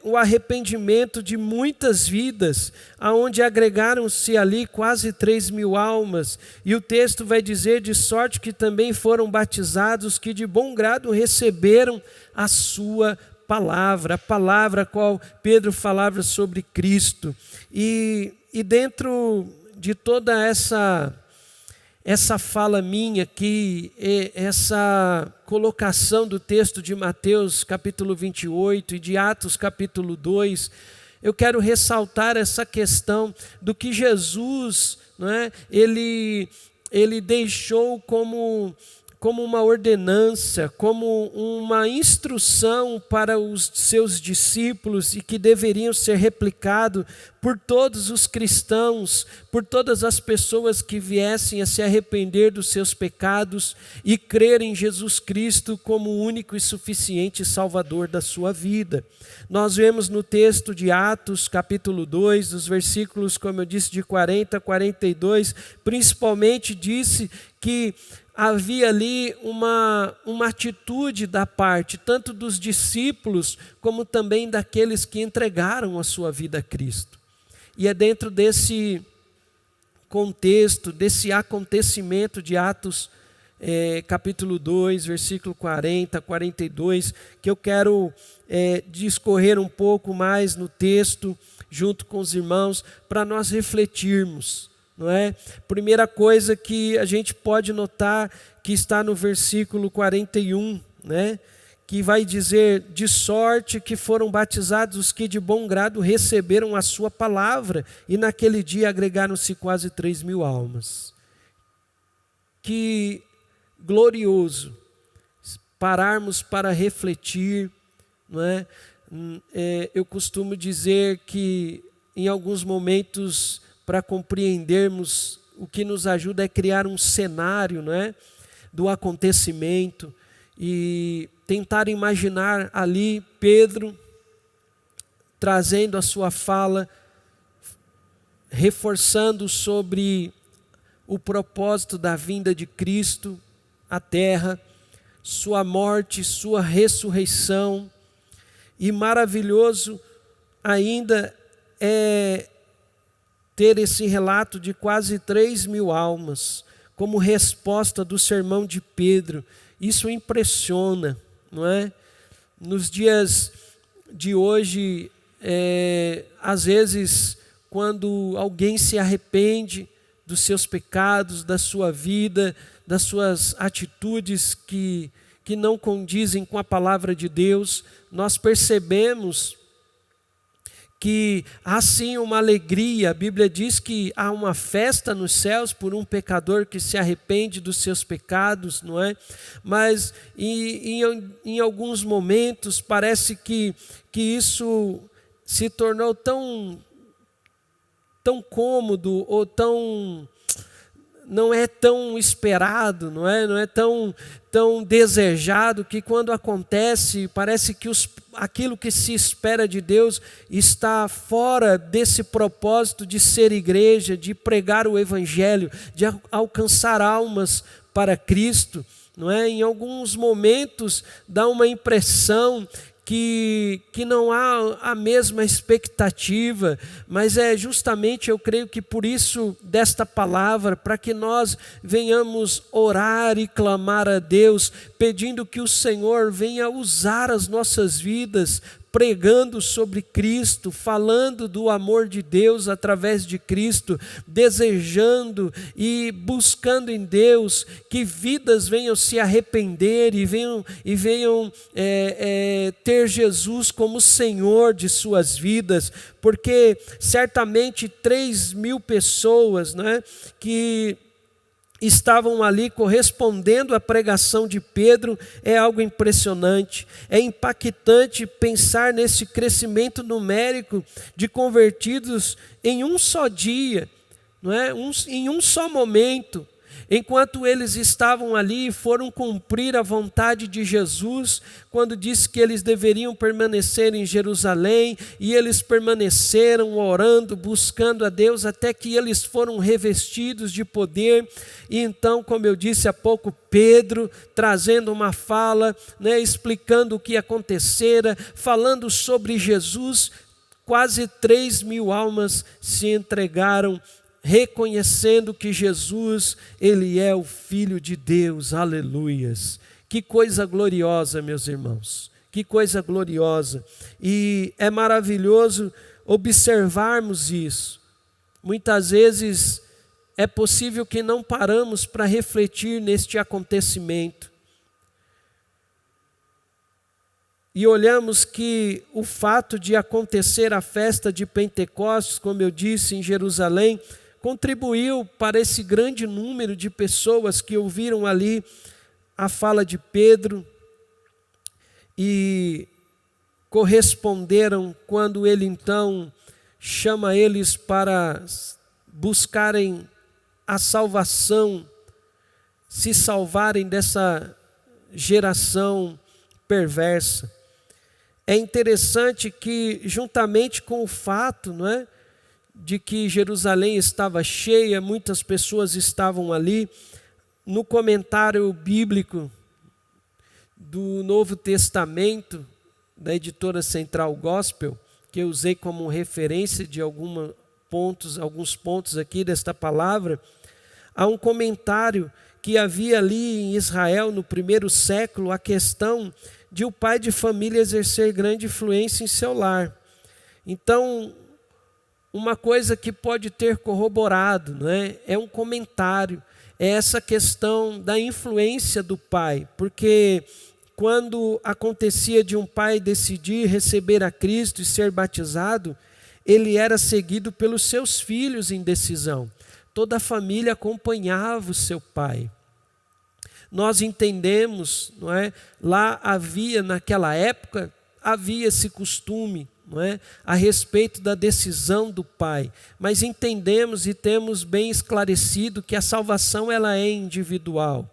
o arrependimento de muitas vidas, aonde agregaram-se ali quase 3.000 almas, e o texto vai dizer: de sorte que também foram batizados que de bom grado receberam a sua palavra, a palavra a qual Pedro falava sobre Cristo. E dentro de toda essa fala minha aqui, essa colocação do texto de Mateus capítulo 28 e de Atos capítulo 2, eu quero ressaltar essa questão do que Jesus, não é, ele deixou como uma ordenança, como uma instrução para os seus discípulos, e que deveriam ser replicado por todos os cristãos, por todas as pessoas que viessem a se arrepender dos seus pecados e crer em Jesus Cristo como o único e suficiente Salvador da sua vida. Nós vemos no texto de Atos capítulo 2, os versículos, como eu disse, de 40 a 42, principalmente disse que havia ali uma atitude da parte, tanto dos discípulos, como também daqueles que entregaram a sua vida a Cristo. E é dentro desse contexto, desse acontecimento de Atos, capítulo 2, versículo 40, 42, que eu quero discorrer um pouco mais no texto, junto com os irmãos, para nós refletirmos. Não é? Primeira coisa que a gente pode notar, que está no versículo 41, né? Que vai dizer: de sorte que foram batizados os que de bom grado receberam a sua palavra, e naquele dia agregaram-se quase 3.000 almas. Que glorioso pararmos para refletir, não é? Eu costumo dizer que em alguns momentos, para compreendermos, o que nos ajuda é criar um cenário, não é, do acontecimento, e tentar imaginar ali Pedro trazendo a sua fala, reforçando sobre o propósito da vinda de Cristo à terra, sua morte, sua ressurreição. E maravilhoso ainda é ter esse relato de quase 3.000 almas como resposta do sermão de Pedro. Isso impressiona, não é? Nos dias de hoje, às vezes, quando alguém se arrepende dos seus pecados, da sua vida, das suas atitudes que não condizem com a palavra de Deus, nós percebemos que há sim uma alegria. A Bíblia diz que há uma festa nos céus por um pecador que se arrepende dos seus pecados, não é? Mas em alguns momentos parece que isso se tornou tão cômodo ou não é tão esperado, não é tão desejado, que quando acontece, parece que aquilo que se espera de Deus está fora desse propósito de ser igreja, de pregar o evangelho, de alcançar almas para Cristo, não é? Em alguns momentos dá uma impressão que não há a mesma expectativa, mas é justamente, eu creio que por isso desta palavra, para que nós venhamos orar e clamar a Deus, pedindo que o Senhor venha usar as nossas vidas, pregando sobre Cristo, falando do amor de Deus através de Cristo, desejando e buscando em Deus que vidas venham se arrepender e venham ter Jesus como Senhor de suas vidas, porque certamente 3.000 pessoas, né, que estavam ali correspondendo à pregação de Pedro, é algo impressionante. É impactante pensar nesse crescimento numérico de convertidos em um só dia, não é? Em um só momento. Enquanto eles estavam ali, foram cumprir a vontade de Jesus, quando disse que eles deveriam permanecer em Jerusalém, e eles permaneceram orando, buscando a Deus, até que eles foram revestidos de poder. E então, como eu disse há pouco, Pedro trazendo uma fala, né, explicando o que acontecera, falando sobre Jesus, quase 3.000 almas se entregaram, reconhecendo que Jesus, Ele é o Filho de Deus, aleluias. Que coisa gloriosa, meus irmãos, que coisa gloriosa. E é maravilhoso observarmos isso. Muitas vezes é possível que não paramos para refletir neste acontecimento. E olhamos que o fato de acontecer a festa de Pentecostes, como eu disse, em Jerusalém, contribuiu para esse grande número de pessoas que ouviram ali a fala de Pedro e corresponderam quando ele então chama eles para buscarem a salvação, se salvarem dessa geração perversa. É interessante que, juntamente com o fato, não é, de que Jerusalém estava cheia, muitas pessoas estavam ali, no comentário bíblico do Novo Testamento, da editora Central Gospel, que eu usei como referência de alguns pontos aqui desta palavra, há um comentário que havia ali em Israel, no primeiro século, a questão de o pai de família exercer grande influência em seu lar. Então, uma coisa que pode ter corroborado, não é? É um comentário, é essa questão da influência do pai, porque quando acontecia de um pai decidir receber a Cristo e ser batizado, ele era seguido pelos seus filhos em decisão. Toda a família acompanhava o seu pai. Nós entendemos, não é? Lá naquela época, havia esse costume, não é? A respeito da decisão do pai, mas entendemos e temos bem esclarecido que a salvação ela é individual,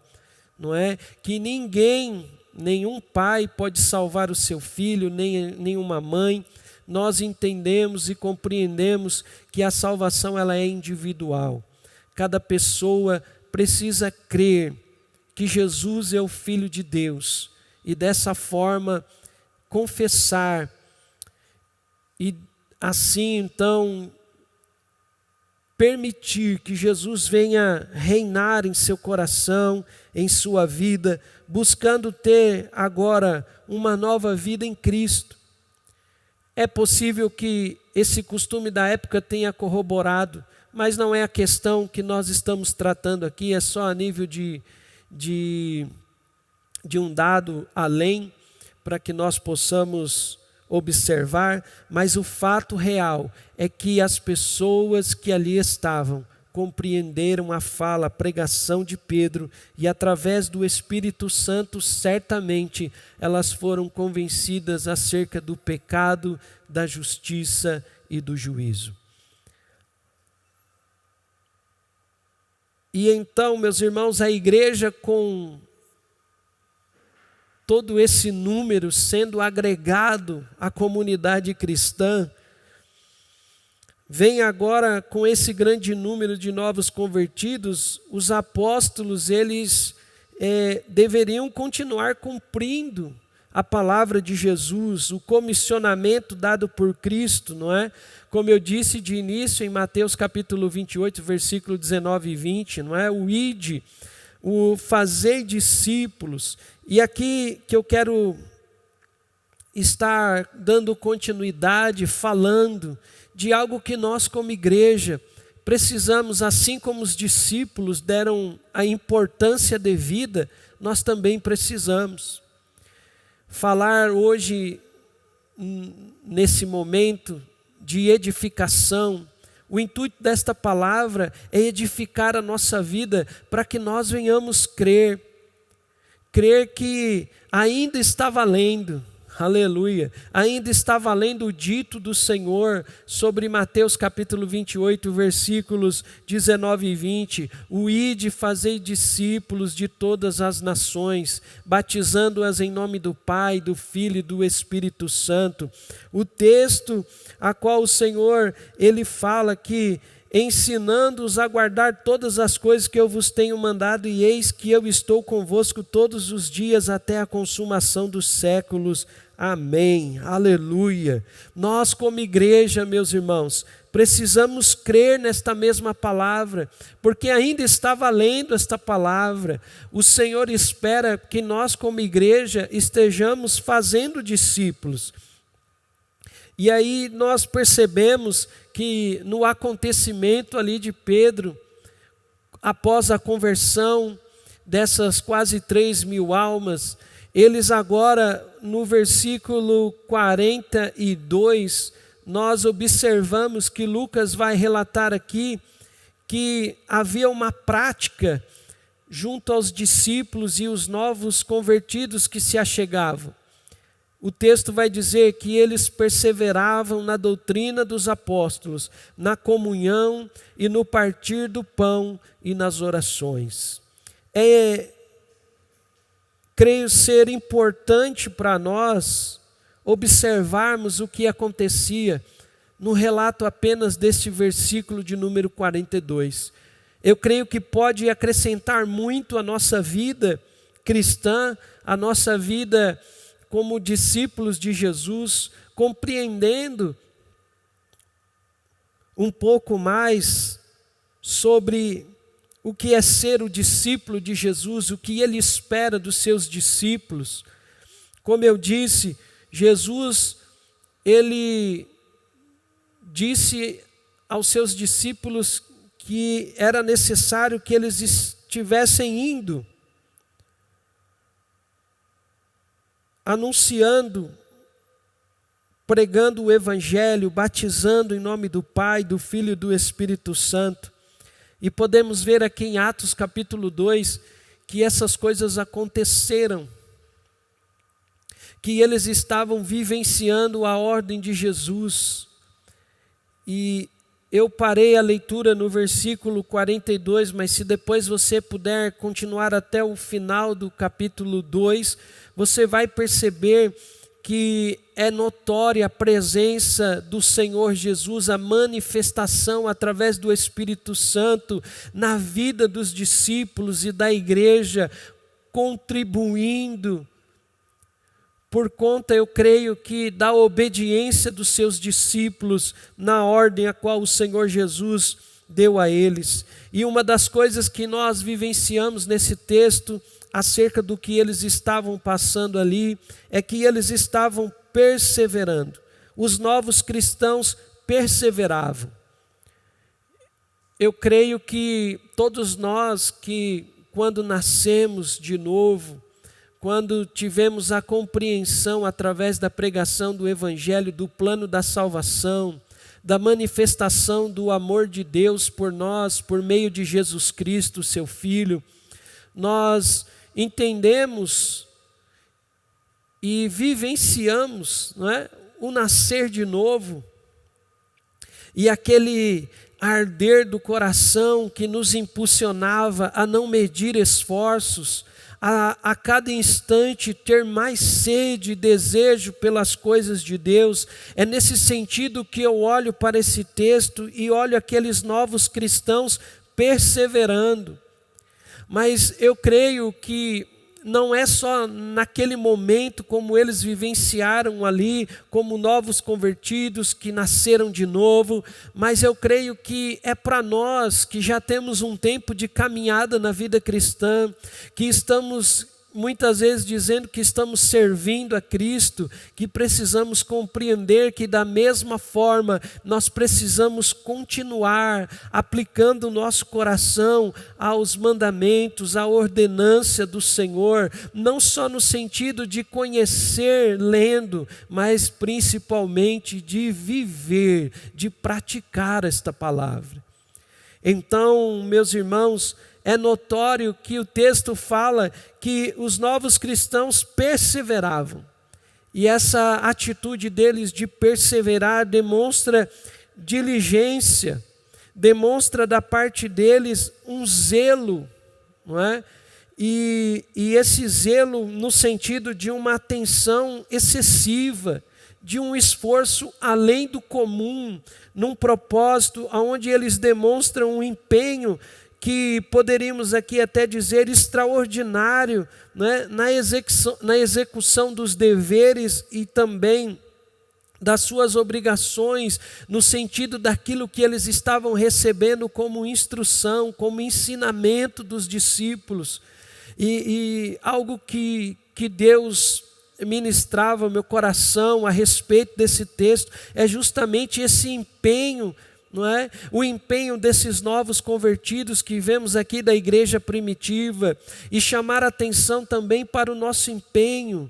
não é? Que nenhum pai pode salvar o seu filho, nenhuma mãe. Nós entendemos e compreendemos que a salvação ela é individual. Cada pessoa precisa crer que Jesus é o Filho de Deus e dessa forma confessar e assim então permitir que Jesus venha reinar em seu coração, em sua vida, buscando ter agora uma nova vida em Cristo. É possível que esse costume da época tenha corroborado, mas não é a questão que nós estamos tratando aqui, é só a nível de um dado além, para que nós possamos observar, mas o fato real é que as pessoas que ali estavam compreenderam a fala, a pregação de Pedro, e através do Espírito Santo, certamente, elas foram convencidas acerca do pecado, da justiça e do juízo. E então, meus irmãos, a igreja, com todo esse número sendo agregado à comunidade cristã, vem agora com esse grande número de novos convertidos. Os apóstolos, eles deveriam continuar cumprindo a palavra de Jesus, o comissionamento dado por Cristo, não é? Como eu disse de início em Mateus capítulo 28, versículo 19 e 20, não é? O ide, o fazer discípulos. E aqui que eu quero estar dando continuidade, falando de algo que nós como igreja precisamos, assim como os discípulos deram a importância devida, nós também precisamos. Falar hoje, nesse momento de edificação, o intuito desta palavra é edificar a nossa vida para que nós venhamos crer que ainda está valendo. Aleluia, ainda está valendo o dito do Senhor sobre Mateus capítulo 28, versículos 19 e 20. O ide, fazei discípulos de todas as nações, batizando-as em nome do Pai, do Filho e do Espírito Santo. O texto a qual o Senhor, Ele fala que ensinando-os a guardar todas as coisas que eu vos tenho mandado, e eis que eu estou convosco todos os dias até a consumação dos séculos. Amém, aleluia. Nós como igreja, meus irmãos, precisamos crer nesta mesma palavra, porque ainda está valendo esta palavra. O Senhor espera que nós como igreja estejamos fazendo discípulos. E aí nós percebemos que no acontecimento ali de Pedro, após a conversão dessas quase 3.000 almas, eles agora no versículo 42, nós observamos que Lucas vai relatar aqui que havia uma prática junto aos discípulos e os novos convertidos que se achegavam. O texto vai dizer que eles perseveravam na doutrina dos apóstolos, na comunhão e no partir do pão e nas orações. Creio ser importante para nós observarmos o que acontecia no relato apenas deste versículo de número 42. Eu creio que pode acrescentar muito à nossa vida cristã, à nossa vida como discípulos de Jesus, compreendendo um pouco mais sobre o que é ser o discípulo de Jesus, o que Ele espera dos seus discípulos. Como eu disse, Jesus, Ele disse aos seus discípulos que era necessário que eles estivessem indo, anunciando, pregando o Evangelho, batizando em nome do Pai, do Filho e do Espírito Santo. E podemos ver aqui em Atos capítulo 2, que essas coisas aconteceram, que eles estavam vivenciando a ordem de Jesus. E eu parei a leitura no versículo 42, mas se depois você puder continuar até o final do capítulo 2, você vai perceber que é notória a presença do Senhor Jesus, a manifestação através do Espírito Santo na vida dos discípulos e da igreja, contribuindo por conta, eu creio que da obediência dos seus discípulos na ordem a qual o Senhor Jesus deu a eles. E uma das coisas que nós vivenciamos nesse texto acerca do que eles estavam passando ali, é que eles estavam perseverando. Os novos cristãos perseveravam. Eu creio que todos nós que quando nascemos de novo, quando tivemos a compreensão através da pregação do Evangelho, do plano da salvação, da manifestação do amor de Deus por nós, por meio de Jesus Cristo, seu Filho, nós entendemos e vivenciamos, não é, o nascer de novo e aquele arder do coração que nos impulsionava a não medir esforços, a cada instante ter mais sede e desejo pelas coisas de Deus. É nesse sentido que eu olho para esse texto e olho aqueles novos cristãos perseverando. Mas eu creio que não é só naquele momento como eles vivenciaram ali, como novos convertidos que nasceram de novo, mas eu creio que é para nós que já temos um tempo de caminhada na vida cristã, que estamos muitas vezes dizendo que estamos servindo a Cristo, que precisamos compreender que da mesma forma nós precisamos continuar aplicando o nosso coração aos mandamentos, à ordenância do Senhor, não só no sentido de conhecer lendo, mas principalmente de viver, de praticar esta palavra. Então, meus irmãos, é notório que o texto fala que os novos cristãos perseveravam. E essa atitude deles de perseverar demonstra diligência, demonstra da parte deles um zelo, não é? E esse zelo no sentido de uma atenção excessiva, de um esforço além do comum, num propósito onde eles demonstram um empenho que poderíamos aqui até dizer extraordinário, né, na execução dos deveres e também das suas obrigações, no sentido daquilo que eles estavam recebendo como instrução, como ensinamento dos discípulos. E algo que Deus ministrava ao meu coração a respeito desse texto é justamente esse empenho, não é? O empenho desses novos convertidos que vemos aqui da igreja primitiva, e chamar a atenção também para o nosso empenho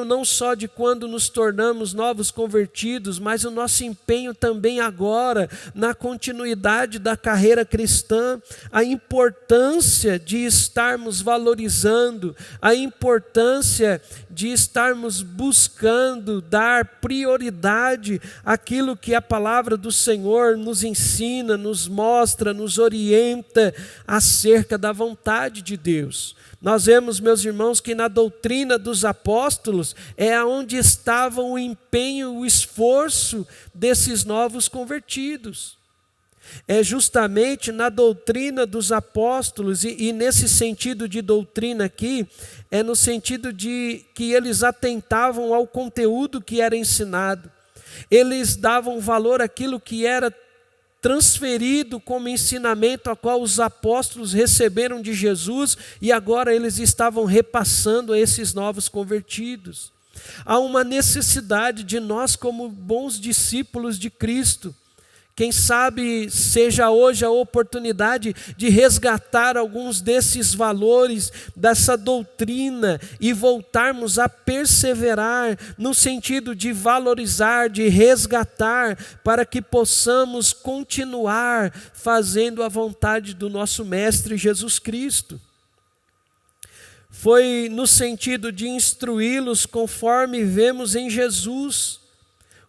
não só de quando nos tornamos novos convertidos, mas o nosso empenho também agora, na continuidade da carreira cristã, a importância de estarmos valorizando, a importância de estarmos buscando dar prioridade àquilo que a palavra do Senhor nos ensina, nos mostra, nos orienta acerca da vontade de Deus. Nós vemos, meus irmãos, que na doutrina dos apóstolos é onde estava o empenho, o esforço desses novos convertidos. É justamente na doutrina dos apóstolos, e nesse sentido de doutrina aqui, é no sentido de que eles atentavam ao conteúdo que era ensinado. Eles davam valor àquilo que era transferido como ensinamento a qual os apóstolos receberam de Jesus, e agora eles estavam repassando a esses novos convertidos. Há uma necessidade de nós, como bons discípulos de Cristo, quem sabe seja hoje a oportunidade de resgatar alguns desses valores, dessa doutrina, e voltarmos a perseverar no sentido de valorizar, de resgatar, para que possamos continuar fazendo a vontade do nosso Mestre Jesus Cristo. Foi no sentido de instruí-los conforme vemos em Jesus.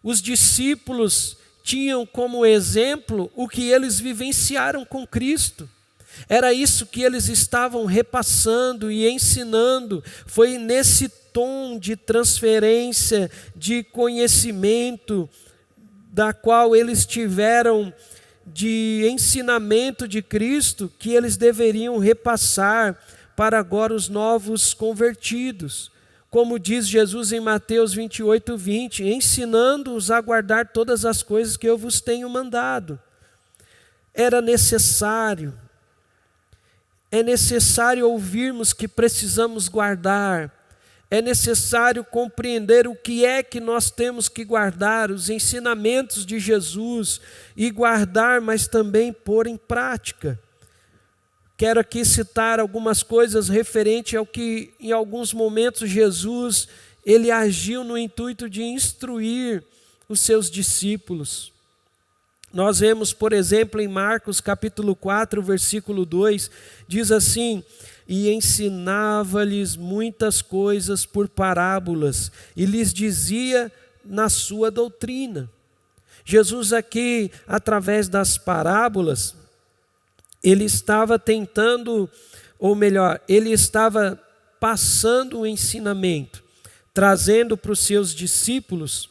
Os discípulos tinham como exemplo o que eles vivenciaram com Cristo. Era isso que eles estavam repassando e ensinando. Foi nesse tom de transferência, de conhecimento, da qual eles tiveram de ensinamento de Cristo, que eles deveriam repassar para agora os novos convertidos. Como diz Jesus em Mateus 28:20, ensinando-os a guardar todas as coisas que eu vos tenho mandado. Era necessário, é necessário ouvirmos que precisamos guardar, é necessário compreender o que é que nós temos que guardar, os ensinamentos de Jesus, e guardar, mas também pôr em prática. Quero aqui citar algumas coisas referente ao que em alguns momentos Jesus, ele agiu no intuito de instruir os seus discípulos. Nós vemos, por exemplo, em Marcos capítulo 4, versículo 2, diz assim: e ensinava-lhes muitas coisas por parábolas, e lhes dizia na sua doutrina. Jesus aqui, através das parábolas, ele estava tentando, ou melhor, ele estava passando o ensinamento, trazendo para os seus discípulos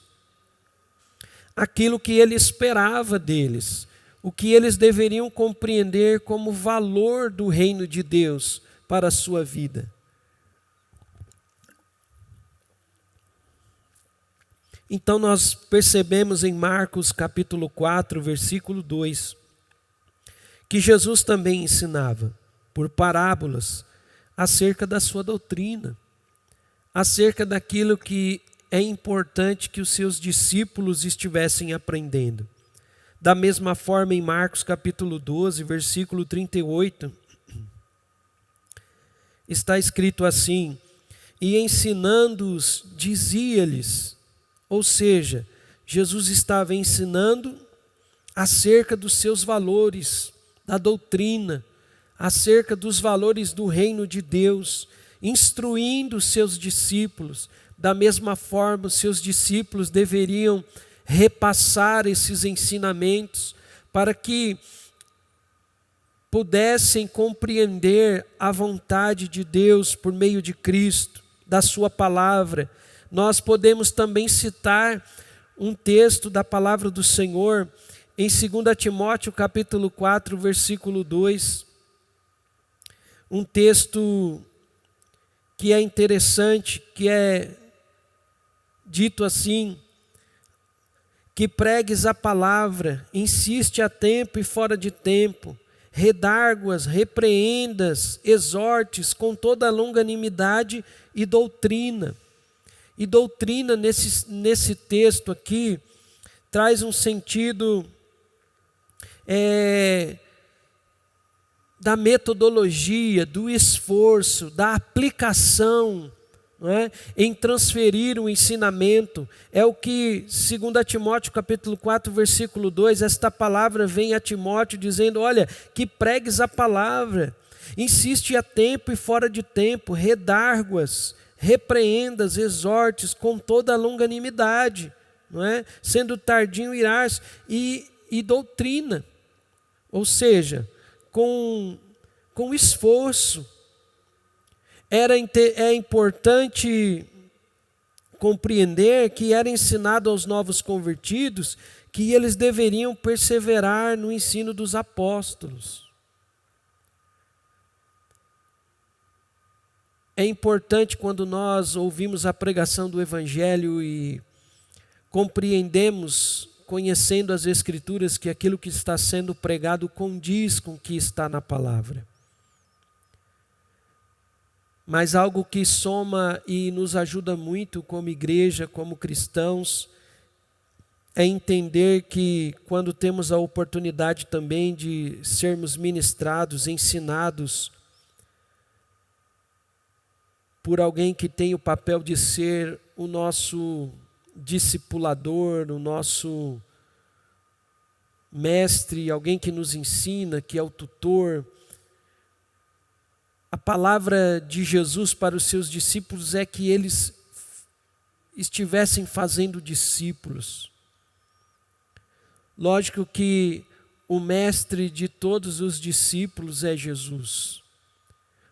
aquilo que ele esperava deles, o que eles deveriam compreender como valor do reino de Deus para a sua vida. Então nós percebemos em Marcos capítulo 4, versículo 2, que Jesus também ensinava por parábolas acerca da sua doutrina, acerca daquilo que é importante que os seus discípulos estivessem aprendendo. Da mesma forma, em Marcos capítulo 12, versículo 38, está escrito assim: e ensinando-os, dizia-lhes, ou seja, Jesus estava ensinando acerca dos seus valores, da doutrina, acerca dos valores do reino de Deus, instruindo os seus discípulos. Da mesma forma, os seus discípulos deveriam repassar esses ensinamentos para que pudessem compreender a vontade de Deus por meio de Cristo, da sua palavra. Nós podemos também citar um texto da palavra do Senhor em 2 Timóteo capítulo 4, versículo 2, um texto que é interessante, que é dito assim: que pregues a palavra, insiste a tempo e fora de tempo, redarguas, repreendas, exortes com toda a longanimidade e doutrina. E doutrina nesse texto aqui traz um sentido da metodologia, do esforço, da aplicação, não é? Em transferir o ensinamento. É o que 2 Timóteo capítulo 4, versículo 2, esta palavra vem a Timóteo dizendo: olha, que pregues a palavra, insiste a tempo e fora de tempo, redarguas, repreendas, exortes com toda a longanimidade, não é? Sendo tardio irás, e doutrina, ou seja, com esforço. É importante compreender que era ensinado aos novos convertidos que eles deveriam perseverar no ensino dos apóstolos. É importante, quando nós ouvimos a pregação do Evangelho e compreendemos, conhecendo as Escrituras, que aquilo que está sendo pregado condiz com o que está na palavra. Mas algo que soma e nos ajuda muito como igreja, como cristãos, é entender que quando temos a oportunidade também de sermos ministrados, ensinados por alguém que tem o papel de ser o nosso discipulador, o nosso mestre, alguém que nos ensina, que é o tutor. A palavra de Jesus para os seus discípulos é que eles estivessem fazendo discípulos. Lógico que o mestre de todos os discípulos é Jesus,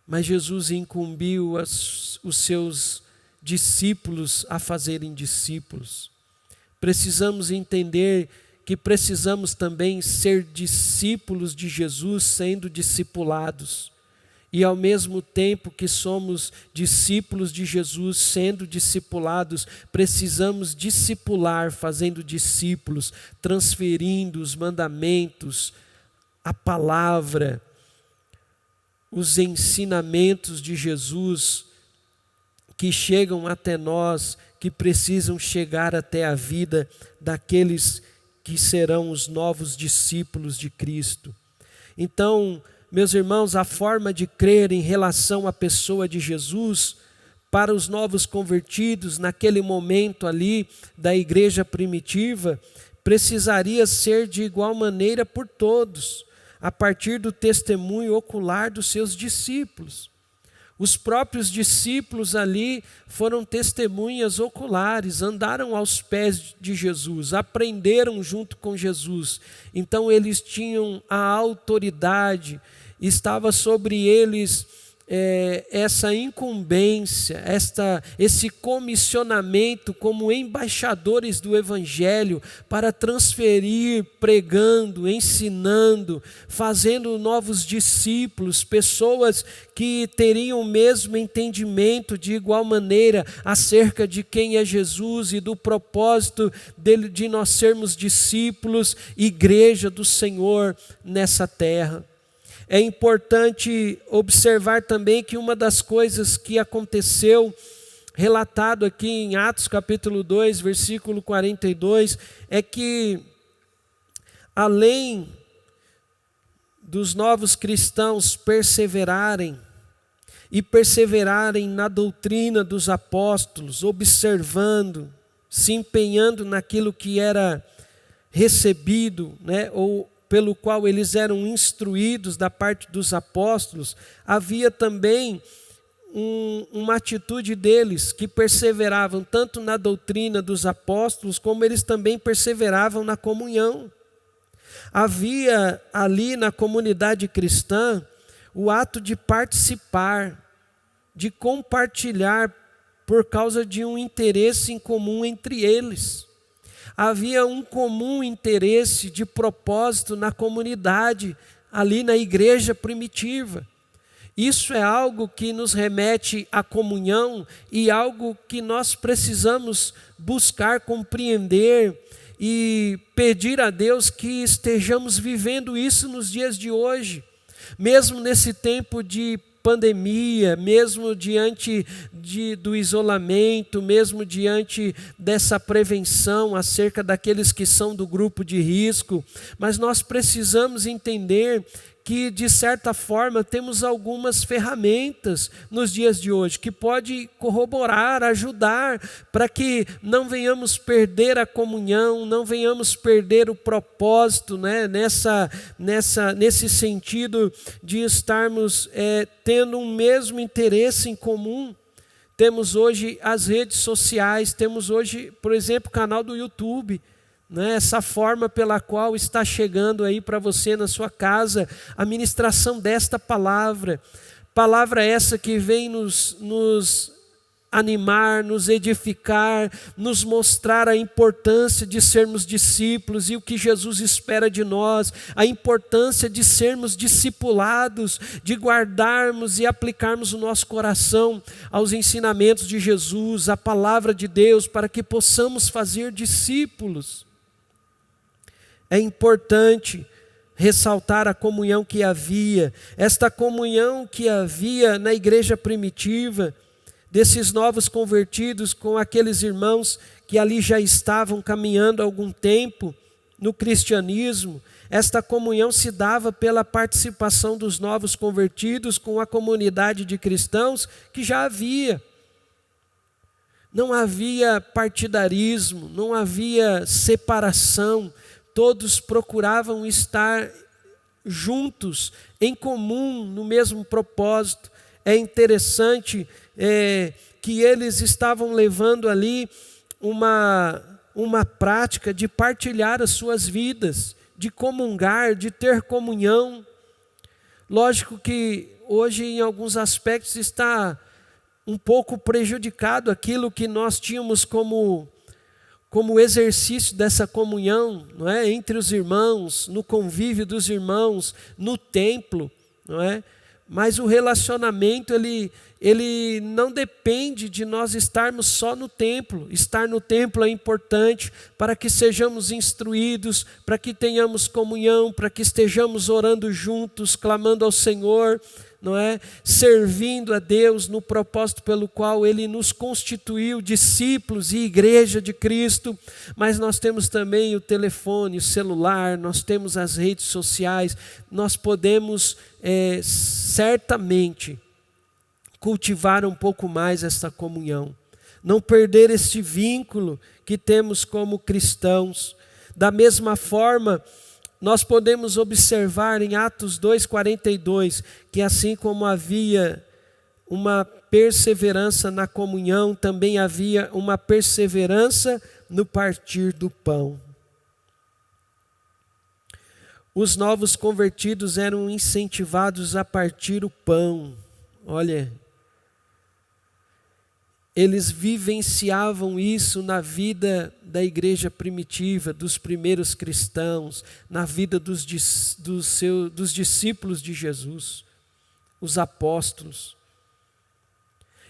mas Jesus incumbiu os seus discípulos a fazerem discípulos. Precisamos entender que precisamos também ser discípulos de Jesus, sendo discipulados. E ao mesmo tempo que somos discípulos de Jesus, sendo discipulados, precisamos discipular, fazendo discípulos, transferindo os mandamentos, a palavra, os ensinamentos de Jesus que chegam até nós, que precisam chegar até a vida daqueles que serão os novos discípulos de Cristo. Então, meus irmãos, a forma de crer em relação à pessoa de Jesus, para os novos convertidos, naquele momento ali da igreja primitiva, precisaria ser de igual maneira por todos, a partir do testemunho ocular dos seus discípulos. Os próprios discípulos ali foram testemunhas oculares, andaram aos pés de Jesus, aprenderam junto com Jesus. Então eles tinham a autoridade, estava sobre eles essa incumbência, esse comissionamento como embaixadores do Evangelho para transferir, pregando, ensinando, fazendo novos discípulos, pessoas que teriam o mesmo entendimento de igual maneira acerca de quem é Jesus e do propósito dele, de nós sermos discípulos, igreja do Senhor nessa terra. É importante observar também que uma das coisas que aconteceu, relatado aqui em Atos capítulo 2, versículo 42, é que além dos novos cristãos perseverarem na doutrina dos apóstolos, observando, se empenhando naquilo que era recebido, né, ou pelo qual eles eram instruídos da parte dos apóstolos, havia também uma atitude deles que perseveravam tanto na doutrina dos apóstolos, como eles também perseveravam na comunhão. Havia ali na comunidade cristã o ato de participar, de compartilhar por causa de um interesse em comum entre eles. Havia um comum interesse de propósito na comunidade, ali na igreja primitiva. Isso é algo que nos remete à comunhão e algo que nós precisamos buscar compreender e pedir a Deus que estejamos vivendo isso nos dias de hoje. Mesmo nesse tempo de pandemia, mesmo diante do isolamento, mesmo diante dessa prevenção acerca daqueles que são do grupo de risco, mas nós precisamos entender que, de certa forma, temos algumas ferramentas nos dias de hoje que pode corroborar, ajudar para que não venhamos perder a comunhão, não venhamos perder o propósito, né, nesse sentido de estarmos tendo um mesmo interesse em comum. Temos hoje as redes sociais, temos hoje, por exemplo, o canal do YouTube, né, essa forma pela qual está chegando aí para você na sua casa a ministração desta palavra essa que vem nos animar, nos edificar, nos mostrar a importância de sermos discípulos e o que Jesus espera de nós, a importância de sermos discipulados, de guardarmos e aplicarmos o nosso coração aos ensinamentos de Jesus, a palavra de Deus, para que possamos fazer discípulos. É importante ressaltar a comunhão que havia, esta comunhão que havia na igreja primitiva, desses novos convertidos com aqueles irmãos que ali já estavam caminhando há algum tempo no cristianismo. Esta comunhão se dava pela participação dos novos convertidos com a comunidade de cristãos que já havia. Não havia partidarismo, não havia separação. Todos procuravam estar juntos, em comum, no mesmo propósito. É interessante que eles estavam levando ali uma prática de partilhar as suas vidas, de comungar, de ter comunhão. Lógico que hoje, em alguns aspectos, está um pouco prejudicado aquilo que nós tínhamos como exercício dessa comunhão, não é? Entre os irmãos, no convívio dos irmãos, no templo, não é? Mas o relacionamento, ele não depende de nós estarmos só no templo. Estar no templo é importante para que sejamos instruídos, para que tenhamos comunhão, para que estejamos orando juntos, clamando ao Senhor, não é? Servindo a Deus no propósito pelo qual Ele nos constituiu discípulos e igreja de Cristo. Mas nós temos também o telefone, o celular, nós temos as redes sociais. Nós podemos certamente cultivar um pouco mais essa comunhão, não perder este vínculo que temos como cristãos. Da mesma forma, nós podemos observar em Atos 2:42, que assim como havia uma perseverança na comunhão, também havia uma perseverança no partir do pão. Os novos convertidos eram incentivados a partir o pão. Olha, eles vivenciavam isso na vida da igreja primitiva, dos primeiros cristãos, na vida dos discípulos de Jesus, os apóstolos.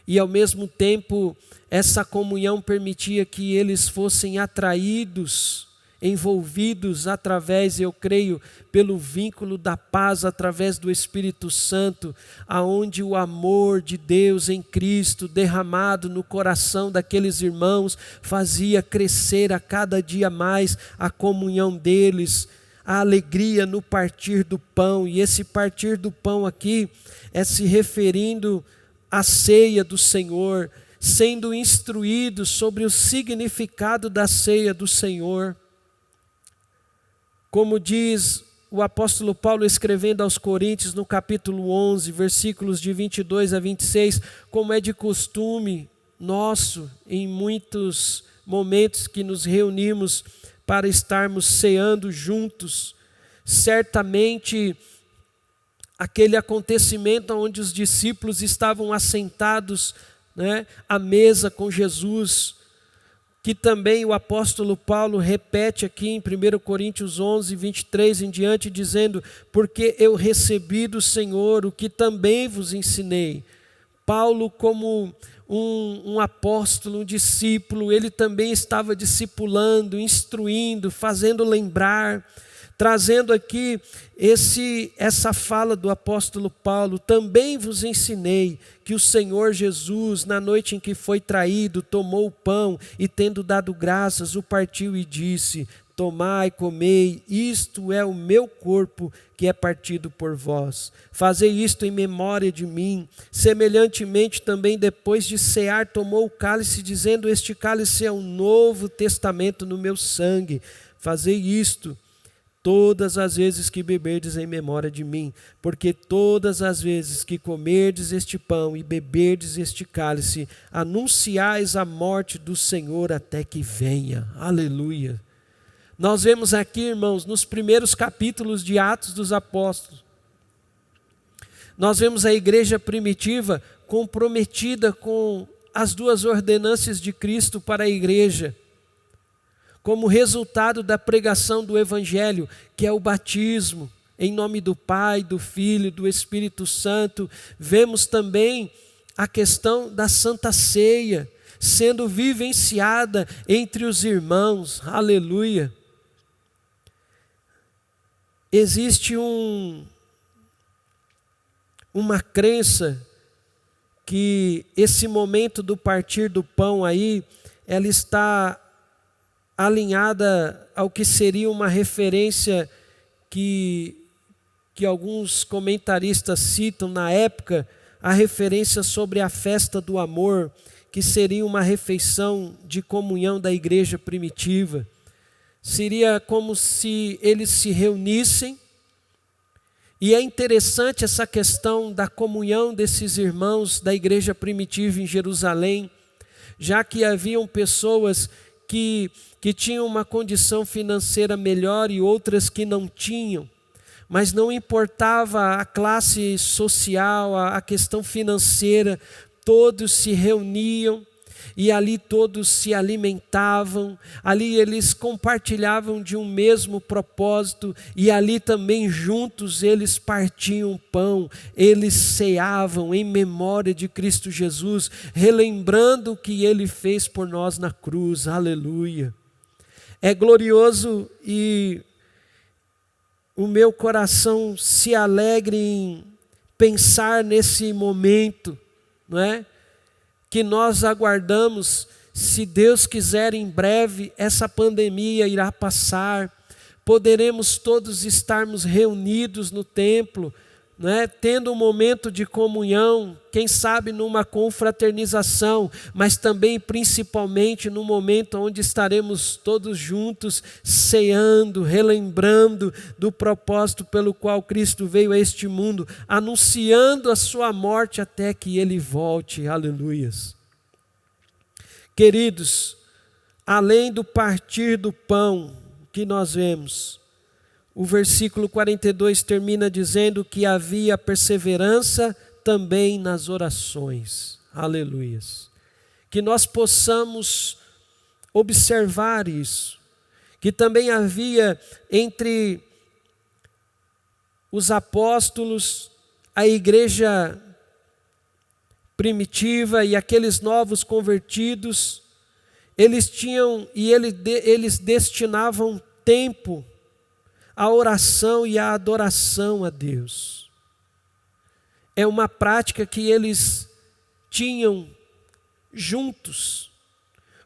E ao mesmo tempo, essa comunhão permitia que eles fossem atraídos, envolvidos através, eu creio, pelo vínculo da paz, através do Espírito Santo, aonde o amor de Deus em Cristo derramado no coração daqueles irmãos fazia crescer a cada dia mais a comunhão deles, a alegria no partir do pão. E esse partir do pão aqui é se referindo à ceia do Senhor, sendo instruídos sobre o significado da ceia do Senhor. Como diz o apóstolo Paulo escrevendo aos Coríntios no capítulo 11, versículos de 22 a 26, como é de costume nosso, em muitos momentos que nos reunimos para estarmos ceando juntos, certamente aquele acontecimento onde os discípulos estavam assentados, à mesa com Jesus, que também o apóstolo Paulo repete aqui em 1 Coríntios 11, 23 em diante, dizendo: porque eu recebi do Senhor o que também vos ensinei. Paulo, como um apóstolo, um discípulo, ele também estava discipulando, instruindo, fazendo lembrar, trazendo aqui essa fala do apóstolo Paulo: também vos ensinei que o Senhor Jesus, na noite em que foi traído, tomou o pão e, tendo dado graças, o partiu e disse: tomai, comei, isto é o meu corpo que é partido por vós. Fazei isto em memória de mim. Semelhantemente também, depois de cear, tomou o cálice, dizendo: este cálice é um novo testamento no meu sangue. Fazei isto todas as vezes que beberdes em memória de mim, porque todas as vezes que comerdes este pão e beberdes este cálice, anunciais a morte do Senhor até que venha. Aleluia. Nós vemos aqui, irmãos, nos primeiros capítulos de Atos dos Apóstolos, nós vemos a igreja primitiva comprometida com as duas ordenanças de Cristo para a igreja, como resultado da pregação do Evangelho, que é o batismo, em nome do Pai, do Filho, do Espírito Santo. Vemos também a questão da Santa Ceia, sendo vivenciada entre os irmãos. Aleluia. Existe uma crença que esse momento do partir do pão aí, ela está alinhada ao que seria uma referência que alguns comentaristas citam na época, a referência sobre a festa do amor, que seria uma refeição de comunhão da igreja primitiva. Seria como se eles se reunissem, e é interessante essa questão da comunhão desses irmãos da igreja primitiva em Jerusalém, já que haviam pessoas que tinham uma condição financeira melhor e outras que não tinham, mas não importava a classe social, a questão financeira, todos se reuniam e ali todos se alimentavam, ali eles compartilhavam de um mesmo propósito e ali também juntos eles partiam o pão, eles ceavam em memória de Cristo Jesus, relembrando o que Ele fez por nós na cruz. Aleluia. É glorioso e o meu coração se alegra em pensar nesse momento, não é? Que nós aguardamos, se Deus quiser, em breve essa pandemia irá passar, poderemos todos estarmos reunidos no templo, né, tendo um momento de comunhão, quem sabe numa confraternização, mas também principalmente no momento onde estaremos todos juntos, ceando, relembrando do propósito pelo qual Cristo veio a este mundo, anunciando a sua morte até que Ele volte. Aleluias. Queridos, além do partir do pão que nós vemos, o versículo 42 termina dizendo que havia perseverança também nas orações. Aleluias. Que nós possamos observar isso. Que também havia entre os apóstolos, a igreja primitiva e aqueles novos convertidos, eles tinham e eles destinavam tempo à oração e à adoração a Deus. É uma prática que eles tinham juntos.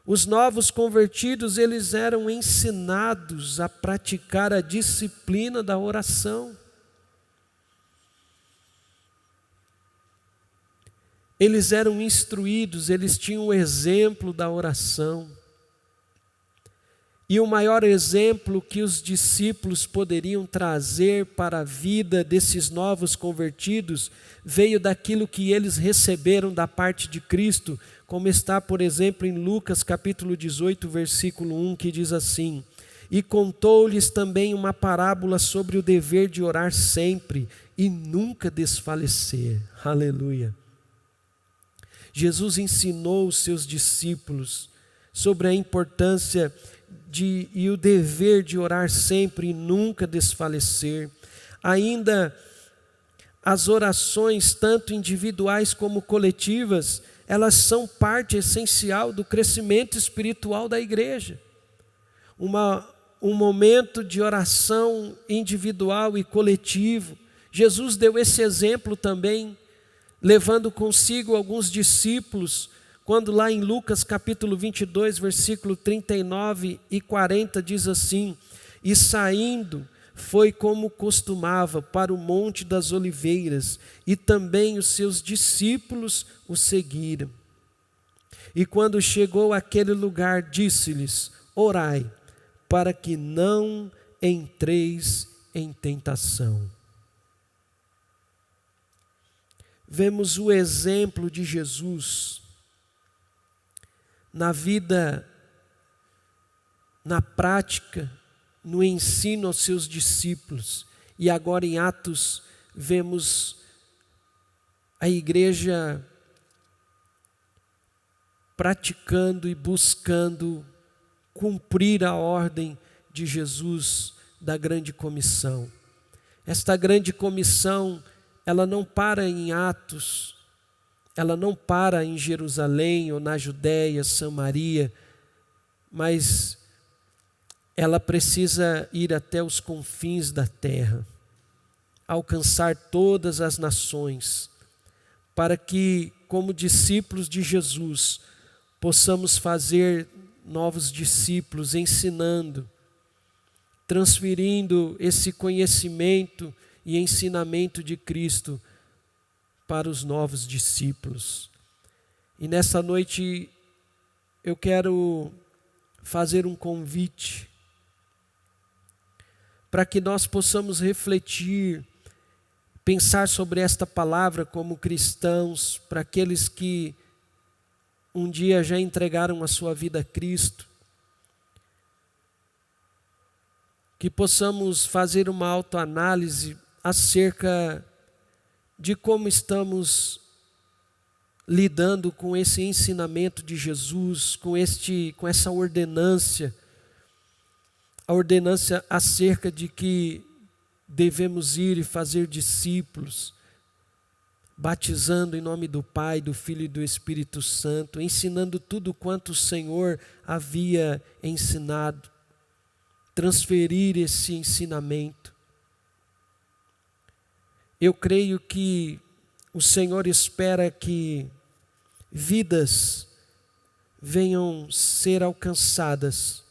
Os novos convertidos, eles eram ensinados a praticar a disciplina da oração. Eles eram instruídos, eles tinham o exemplo da oração. E o maior exemplo que os discípulos poderiam trazer para a vida desses novos convertidos veio daquilo que eles receberam da parte de Cristo, como está, por exemplo, em Lucas capítulo 18, versículo 1, que diz assim: e contou-lhes também uma parábola sobre o dever de orar sempre e nunca desfalecer. Aleluia. Jesus ensinou os seus discípulos sobre a importância e o dever de orar sempre e nunca desfalecer. Ainda as orações, tanto individuais como coletivas, elas são parte essencial do crescimento espiritual da igreja. Um momento de oração individual e coletivo. Jesus deu esse exemplo também, levando consigo alguns discípulos, quando lá em Lucas capítulo 22, versículo 39 e 40 diz assim: e saindo foi como costumava para o Monte das Oliveiras, e também os seus discípulos o seguiram. E quando chegou àquele lugar, disse-lhes: orai, para que não entreis em tentação. Vemos o exemplo de Jesus na vida, na prática, no ensino aos seus discípulos. E agora em Atos vemos a igreja praticando e buscando cumprir a ordem de Jesus da grande comissão. Esta grande comissão, ela não para em Atos, ela não para em Jerusalém ou na Judéia, Samaria, mas ela precisa ir até os confins da terra, alcançar todas as nações, para que, como discípulos de Jesus, possamos fazer novos discípulos, ensinando, transferindo esse conhecimento e ensinamento de Cristo para os novos discípulos. E nessa noite eu quero fazer um convite para que nós possamos refletir, pensar sobre esta palavra como cristãos, para aqueles que um dia já entregaram a sua vida a Cristo, que possamos fazer uma autoanálise acerca de como estamos lidando com esse ensinamento de Jesus, com essa ordenância, a ordenância acerca de que devemos ir e fazer discípulos, batizando em nome do Pai, do Filho e do Espírito Santo, ensinando tudo quanto o Senhor havia ensinado, transferir esse ensinamento. Eu creio que o Senhor espera que vidas venham ser alcançadas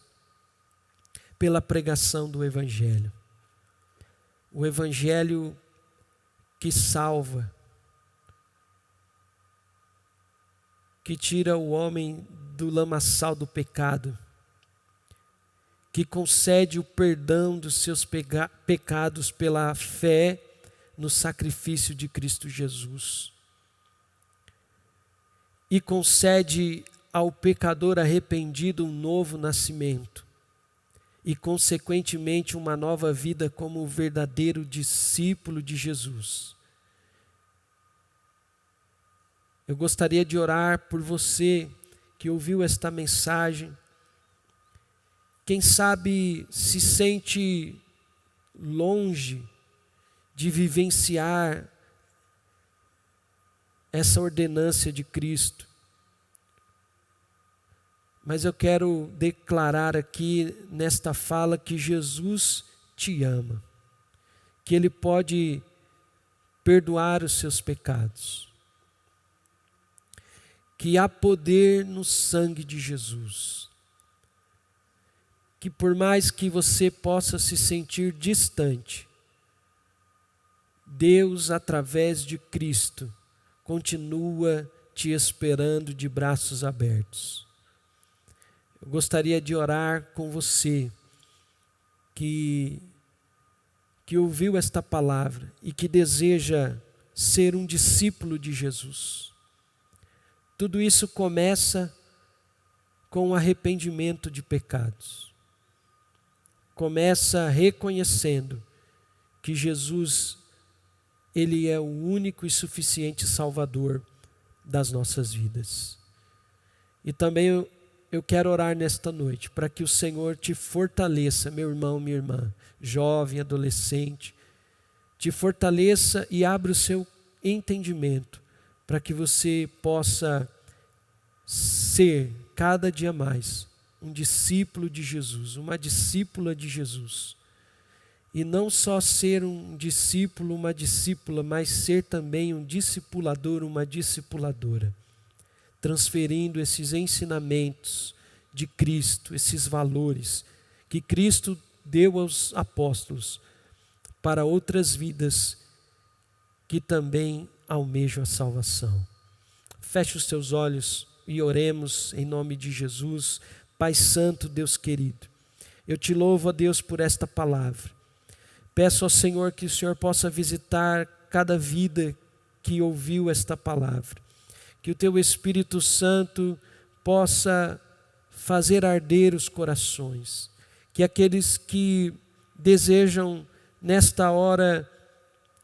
pela pregação do Evangelho. O Evangelho que salva, que tira o homem do lamaçal do pecado, que concede o perdão dos seus pecados pela fé no sacrifício de Cristo Jesus, e concede ao pecador arrependido um novo nascimento e, consequentemente, uma nova vida como verdadeiro discípulo de Jesus. Eu gostaria de orar por você que ouviu esta mensagem. Quem sabe se sente longe de vivenciar essa ordenância de Cristo. Mas eu quero declarar aqui nesta fala que Jesus te ama, que Ele pode perdoar os seus pecados, que há poder no sangue de Jesus, que por mais que você possa se sentir distante, Deus, através de Cristo, continua te esperando de braços abertos. Eu gostaria de orar com você que ouviu esta palavra e que deseja ser um discípulo de Jesus. Tudo isso começa com o arrependimento de pecados. Começa reconhecendo que Jesus, Ele é o único e suficiente Salvador das nossas vidas. E também eu quero orar nesta noite para que o Senhor te fortaleça, meu irmão, minha irmã, jovem, adolescente, te fortaleça e abra o seu entendimento para que você possa ser cada dia mais um discípulo de Jesus, uma discípula de Jesus. E não só ser um discípulo, uma discípula, mas ser também um discipulador, uma discipuladora, transferindo esses ensinamentos de Cristo, esses valores que Cristo deu aos apóstolos para outras vidas que também almejam a salvação. Feche os teus olhos e oremos em nome de Jesus. Pai Santo, Deus querido, eu te louvo, ó Deus, por esta palavra. Peço ao Senhor que o Senhor possa visitar cada vida que ouviu esta palavra. Que o teu Espírito Santo possa fazer arder os corações. Que aqueles que desejam nesta hora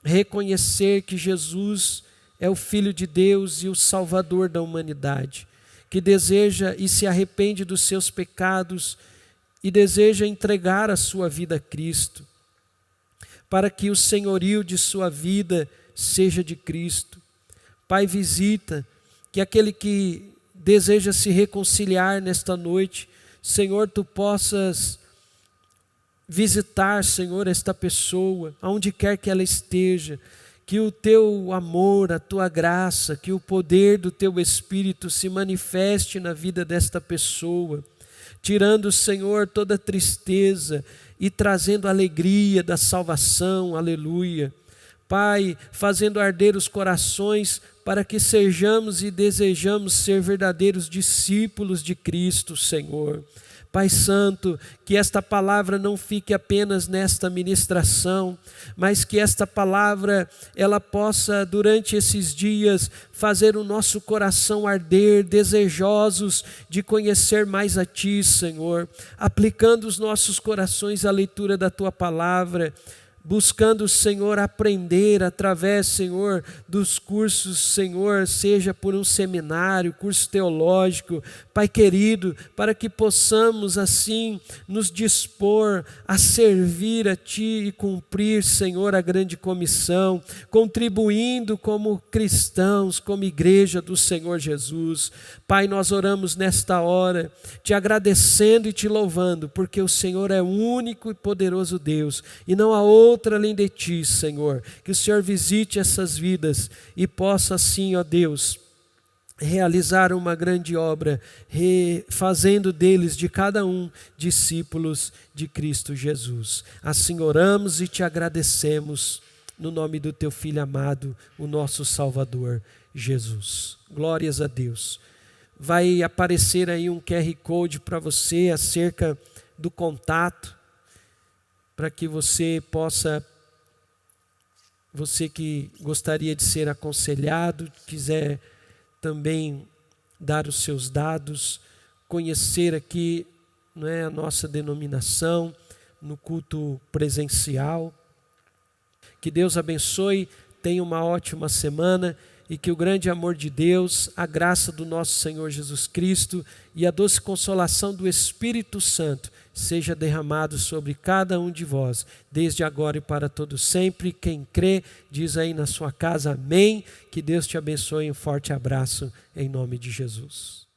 reconhecer que Jesus é o Filho de Deus e o Salvador da humanidade, que deseja e se arrepende dos seus pecados e deseja entregar a sua vida a Cristo, para que o senhorio de sua vida seja de Cristo. Pai, visita, que aquele que deseja se reconciliar nesta noite, Senhor, tu possas visitar, Senhor, esta pessoa, aonde quer que ela esteja, que o teu amor, a tua graça, que o poder do teu Espírito se manifeste na vida desta pessoa, tirando, Senhor, toda tristeza e trazendo alegria da salvação, aleluia. Pai, fazendo arder os corações para que sejamos e desejamos ser verdadeiros discípulos de Cristo, Senhor. Pai Santo, que esta palavra não fique apenas nesta ministração, mas que esta palavra, ela possa, durante esses dias, fazer o nosso coração arder, desejosos de conhecer mais a Ti, Senhor, aplicando os nossos corações à leitura da Tua palavra, buscando, Senhor, aprender através, Senhor, dos cursos, Senhor, seja por um seminário, curso teológico, Pai querido, para que possamos assim nos dispor a servir a Ti e cumprir, Senhor, a grande comissão, contribuindo como cristãos, como igreja do Senhor Jesus. Pai, nós oramos nesta hora, te agradecendo e te louvando, porque o Senhor é o único e poderoso Deus, e não há outra além de Ti, Senhor. Que o Senhor visite essas vidas e possa assim, ó Deus, realizar uma grande obra, fazendo deles, de cada um, discípulos de Cristo Jesus. Assim oramos e te agradecemos, no nome do teu Filho amado, o nosso Salvador, Jesus. Glórias a Deus. Vai aparecer aí um QR Code para você acerca do contato, para que você possa, você que gostaria de ser aconselhado, quiser também dar os seus dados, conhecer aqui, não é, a nossa denominação no culto presencial. Que Deus abençoe, tenha uma ótima semana e que o grande amor de Deus, a graça do nosso Senhor Jesus Cristo e a doce consolação do Espírito Santo seja derramado sobre cada um de vós, desde agora e para todo sempre. Quem crê, diz aí na sua casa amém. Que Deus te abençoe, um forte abraço em nome de Jesus.